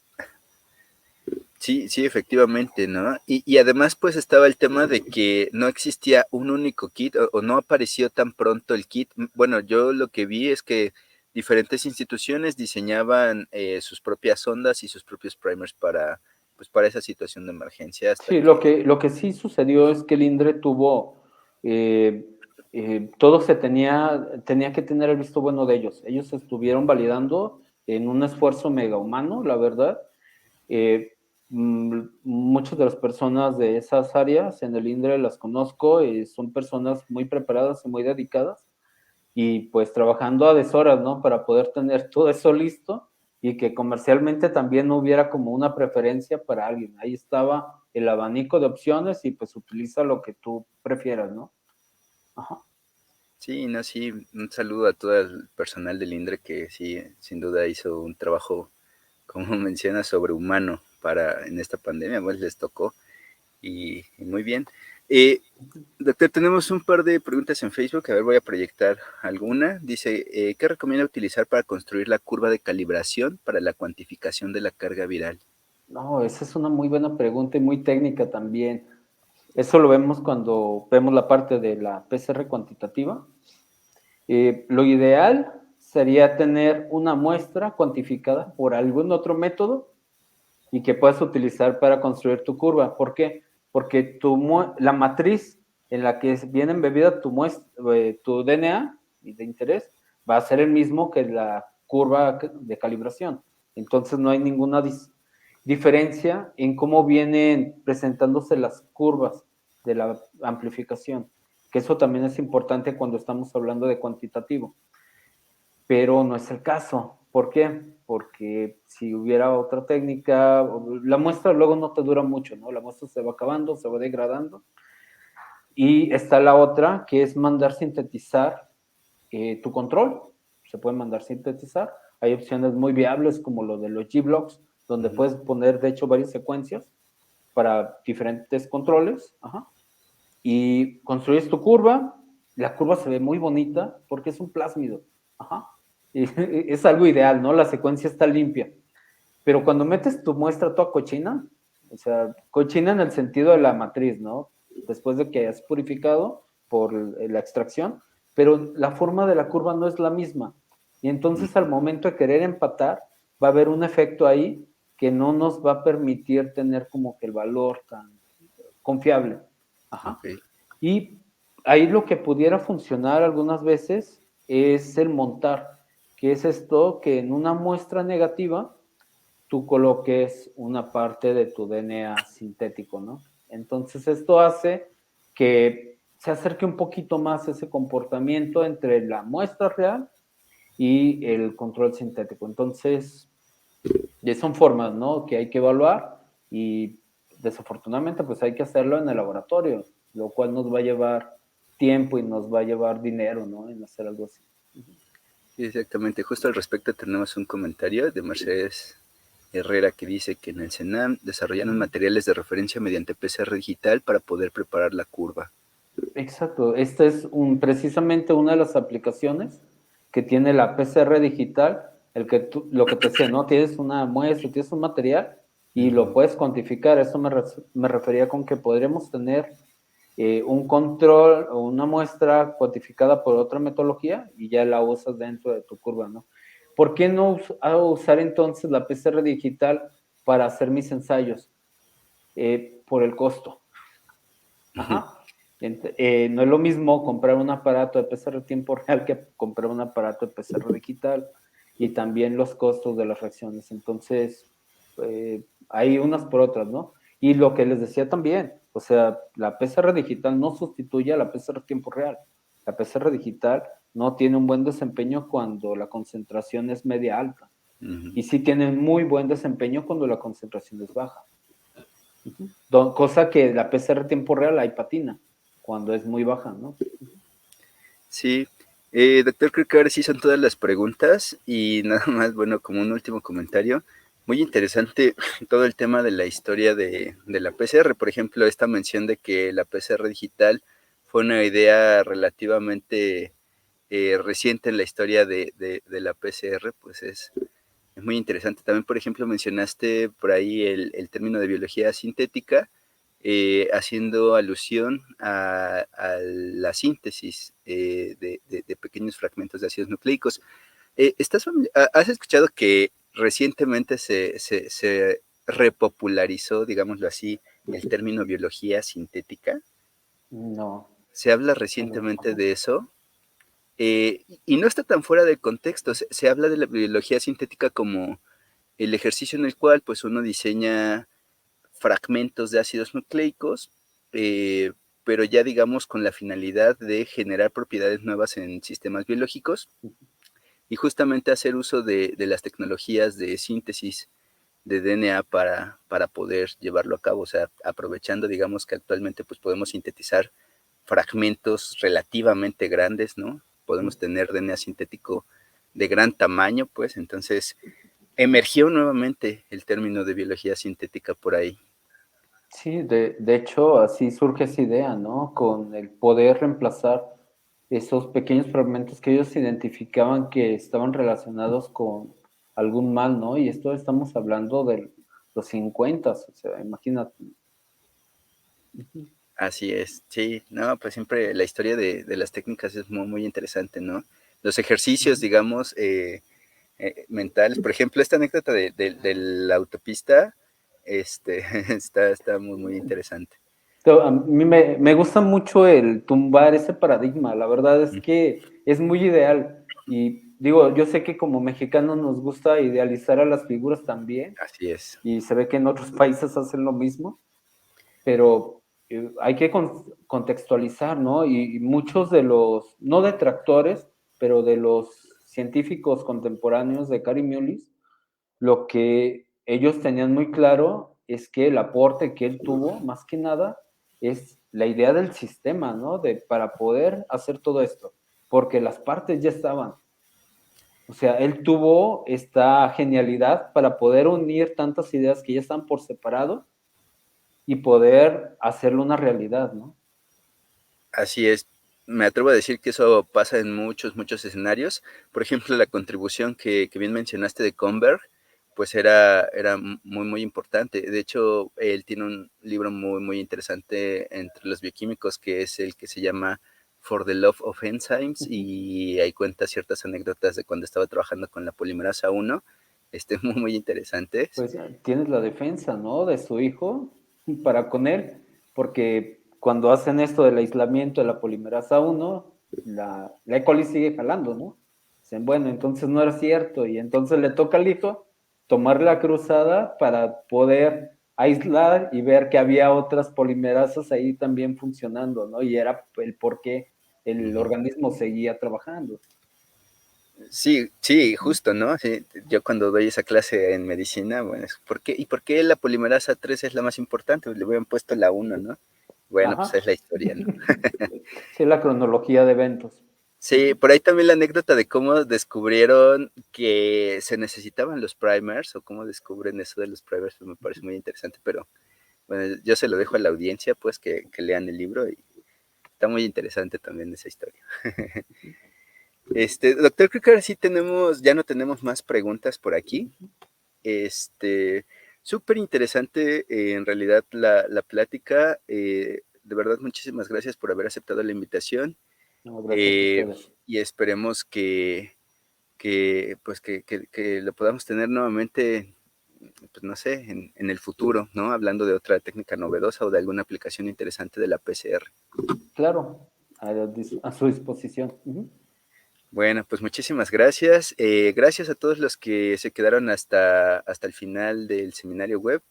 Sí, sí, efectivamente, ¿no? Y además, pues estaba el tema de que no existía un único kit o no apareció tan pronto el kit. Bueno, yo lo que vi es que diferentes instituciones diseñaban sus propias ondas y sus propios primers para pues para esa situación de emergencia. Hasta Sí, lo que sí sucedió es que el INDRE tuvo, todo tenía que tener el visto bueno de ellos. Ellos estuvieron validando en un esfuerzo mega humano, la verdad. Muchas de las personas de esas áreas en el INDRE las conozco, son personas muy preparadas y muy dedicadas y pues trabajando a deshoras, ¿no? Para poder tener todo eso listo y que comercialmente también no hubiera como una preferencia para alguien. Ahí estaba el abanico de opciones y pues utiliza lo que tú prefieras, ¿no? Ajá. Sí, no, sí, un saludo a todo el personal del INDRE que sí, sin duda hizo un trabajo, como menciona, sobrehumano en esta pandemia, pues les tocó y muy bien. Doctor, tenemos un par de preguntas en Facebook, a ver, voy a proyectar alguna. Dice, ¿qué recomienda utilizar para construir la curva de calibración para la cuantificación de la carga viral? No, esa es una muy buena pregunta y muy técnica también. Eso lo vemos cuando vemos la parte de la PCR cuantitativa. Lo ideal sería tener una muestra cuantificada por algún otro método y que puedas utilizar para construir tu curva. ¿Por qué? Porque la matriz en la que viene embebida tu DNA y de interés va a ser el mismo que la curva de calibración. Entonces no hay ninguna diferencia en cómo vienen presentándose las curvas de la amplificación, que eso también es importante cuando estamos hablando de cuantitativo, pero no es el caso. ¿Por qué? Porque si hubiera otra técnica, la muestra luego no te dura mucho, ¿no? La muestra se va acabando, se va degradando. Y está la otra, que es mandar sintetizar tu control. Se puede mandar sintetizar. Hay opciones muy viables como lo de los G-Blocks, donde puedes poner, de hecho, varias secuencias para diferentes controles. Ajá. Y construyes tu curva. La curva se ve muy bonita porque es un plásmido. Ajá. Y es algo ideal, ¿no? La secuencia está limpia. Pero cuando metes tu muestra toda cochina, o sea, cochina en el sentido de la matriz, ¿no? Después de que has purificado por la extracción, pero la forma de la curva no es la misma. Y entonces al momento de querer empatar, va a haber un efecto ahí que no nos va a permitir tener como que el valor tan confiable. Ajá. Ok. Y ahí lo que pudiera funcionar algunas veces es el montar, que es esto que en una muestra negativa tú coloques una parte de tu DNA sintético, ¿no? Entonces esto hace que se acerque un poquito más ese comportamiento entre la muestra real y el control sintético. Entonces, son formas, ¿no? Que hay que evaluar y desafortunadamente pues hay que hacerlo en el laboratorio, lo cual nos va a llevar tiempo y nos va a llevar dinero, ¿no? En hacer algo así. Sí, exactamente. Justo al respecto tenemos un comentario de Mercedes Herrera que dice que en el CENAM desarrollaron materiales de referencia mediante PCR digital para poder preparar la curva. Exacto, esta es precisamente una de las aplicaciones que tiene la PCR digital, lo que te decía, ¿no? Tienes una muestra, tienes un material y lo puedes cuantificar. Eso me refería con que podríamos tener un control o una muestra cuantificada por otra metodología y ya la usas dentro de tu curva, ¿no? ¿Por qué no usar entonces la PCR digital para hacer mis ensayos? Por el costo. Ajá. No es lo mismo comprar un aparato de PCR a tiempo real que comprar un aparato de PCR digital y también los costos de las reacciones. Entonces, hay unas por otras, ¿no? Y lo que les decía también, o sea, la PCR digital no sustituye a la PCR a tiempo real. La PCR digital no tiene un buen desempeño cuando la concentración es media alta. Y sí tiene muy buen desempeño cuando la concentración es baja. Cosa que la PCR a tiempo real ahí patina cuando es muy baja, ¿no? Sí, doctor, creo que ahora sí son todas las preguntas y nada más, bueno, como un último comentario, muy interesante todo el tema de la historia de la PCR, por ejemplo, esta mención de que la PCR digital fue una idea relativamente reciente en la historia de la PCR, pues es muy interesante. También, por ejemplo, mencionaste por ahí el término de biología sintética, haciendo alusión a la síntesis de pequeños fragmentos de ácidos nucleicos. ¿Has escuchado que recientemente se repopularizó, digámoslo así, el término biología sintética? No. Se habla No, recientemente ajá. de eso, y no está tan fuera de contexto. Se habla de la biología sintética como el ejercicio en el cual pues uno diseña fragmentos de ácidos nucleicos, eh, pero ya digamos con la finalidad de generar propiedades nuevas en sistemas biológicos y justamente hacer uso de las tecnologías de síntesis de DNA para poder llevarlo a cabo. O sea, aprovechando, digamos, que actualmente pues podemos sintetizar fragmentos relativamente grandes, ¿no? Podemos tener DNA sintético de gran tamaño, pues, entonces emergió nuevamente el término de biología sintética por ahí. Sí, de hecho, así surge esa idea, ¿no? Con el poder reemplazar esos pequeños fragmentos que ellos identificaban que estaban relacionados con algún mal, ¿no? Y esto estamos hablando de los 50, o sea, imagínate. Ujú. Así es, sí, no, pues siempre la historia de las técnicas es muy, muy interesante, ¿no? Los ejercicios, Ujú. digamos, mentales, por ejemplo, esta anécdota de la autopista, está muy, muy interesante. A mí me gusta mucho el tumbar ese paradigma, la verdad es que es muy ideal. Y digo, yo sé que como mexicanos nos gusta idealizar a las figuras también, Así es. y se ve que en otros países hacen lo mismo, pero hay que contextualizar, ¿no? Y muchos de los, no detractores, pero de los científicos contemporáneos de Kary Mullis, lo que ellos tenían muy claro es que el aporte que él tuvo, más que nada, es la idea del sistema, ¿no? Para poder hacer todo esto, porque las partes ya estaban. O sea, él tuvo esta genialidad para poder unir tantas ideas que ya están por separado y poder hacerlo una realidad, ¿no? Así es. Me atrevo a decir que eso pasa en muchos, muchos escenarios. Por ejemplo, la contribución que bien mencionaste de Conberg, pues era muy, muy importante. De hecho, él tiene un libro muy, muy interesante entre los bioquímicos, que es el que se llama For the Love of Enzymes, y ahí cuenta ciertas anécdotas de cuando estaba trabajando con la polimerasa 1, muy, muy interesantes. Pues tienes la defensa, ¿no? De su hijo para con él, porque cuando hacen esto del aislamiento de la polimerasa 1, la E. coli sigue jalando, ¿no? Dicen, bueno, entonces no era cierto, y entonces le toca al hijo tomar la cruzada para poder aislar y ver que había otras polimerasas ahí también funcionando, ¿no? Y era el por qué el organismo seguía trabajando. Sí, sí, justo, ¿no? Sí, yo cuando doy esa clase en medicina, bueno, ¿por qué la polimerasa 3 es la más importante? Pues le hubieran puesto la 1, ¿no? Bueno, pues es Ajá. la historia, ¿no? Sí, la cronología de eventos. Sí, por ahí también la anécdota de cómo descubrieron que se necesitaban los primers, o cómo descubren eso de los primers, pues me parece muy interesante, pero bueno, yo se lo dejo a la audiencia, pues que lean el libro, y está muy interesante también esa historia. Doctor, creo que ahora sí ya no tenemos más preguntas por aquí. Este, Súper interesante, en realidad la plática. De verdad, muchísimas gracias por haber aceptado la invitación, No, gracias a ustedes. y esperemos que lo podamos tener nuevamente, pues no sé, en el futuro, ¿no? Hablando de otra técnica novedosa o de alguna aplicación interesante de la PCR. Claro, a su disposición. Ujú. Bueno, pues muchísimas gracias. Gracias a todos los que se quedaron hasta el final del seminario web.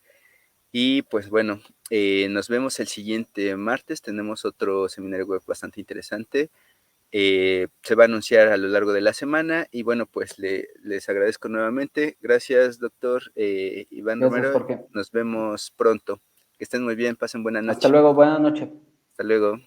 Y pues bueno, nos vemos el siguiente martes. Tenemos otro seminario web bastante interesante. Se va a anunciar a lo largo de la semana. Y bueno, pues les agradezco nuevamente. Gracias, doctor Iván Gracias, Romero. Jorge. Nos vemos pronto. Que estén muy bien. Pasen buena Hasta noche. luego, buenas noches. Hasta luego.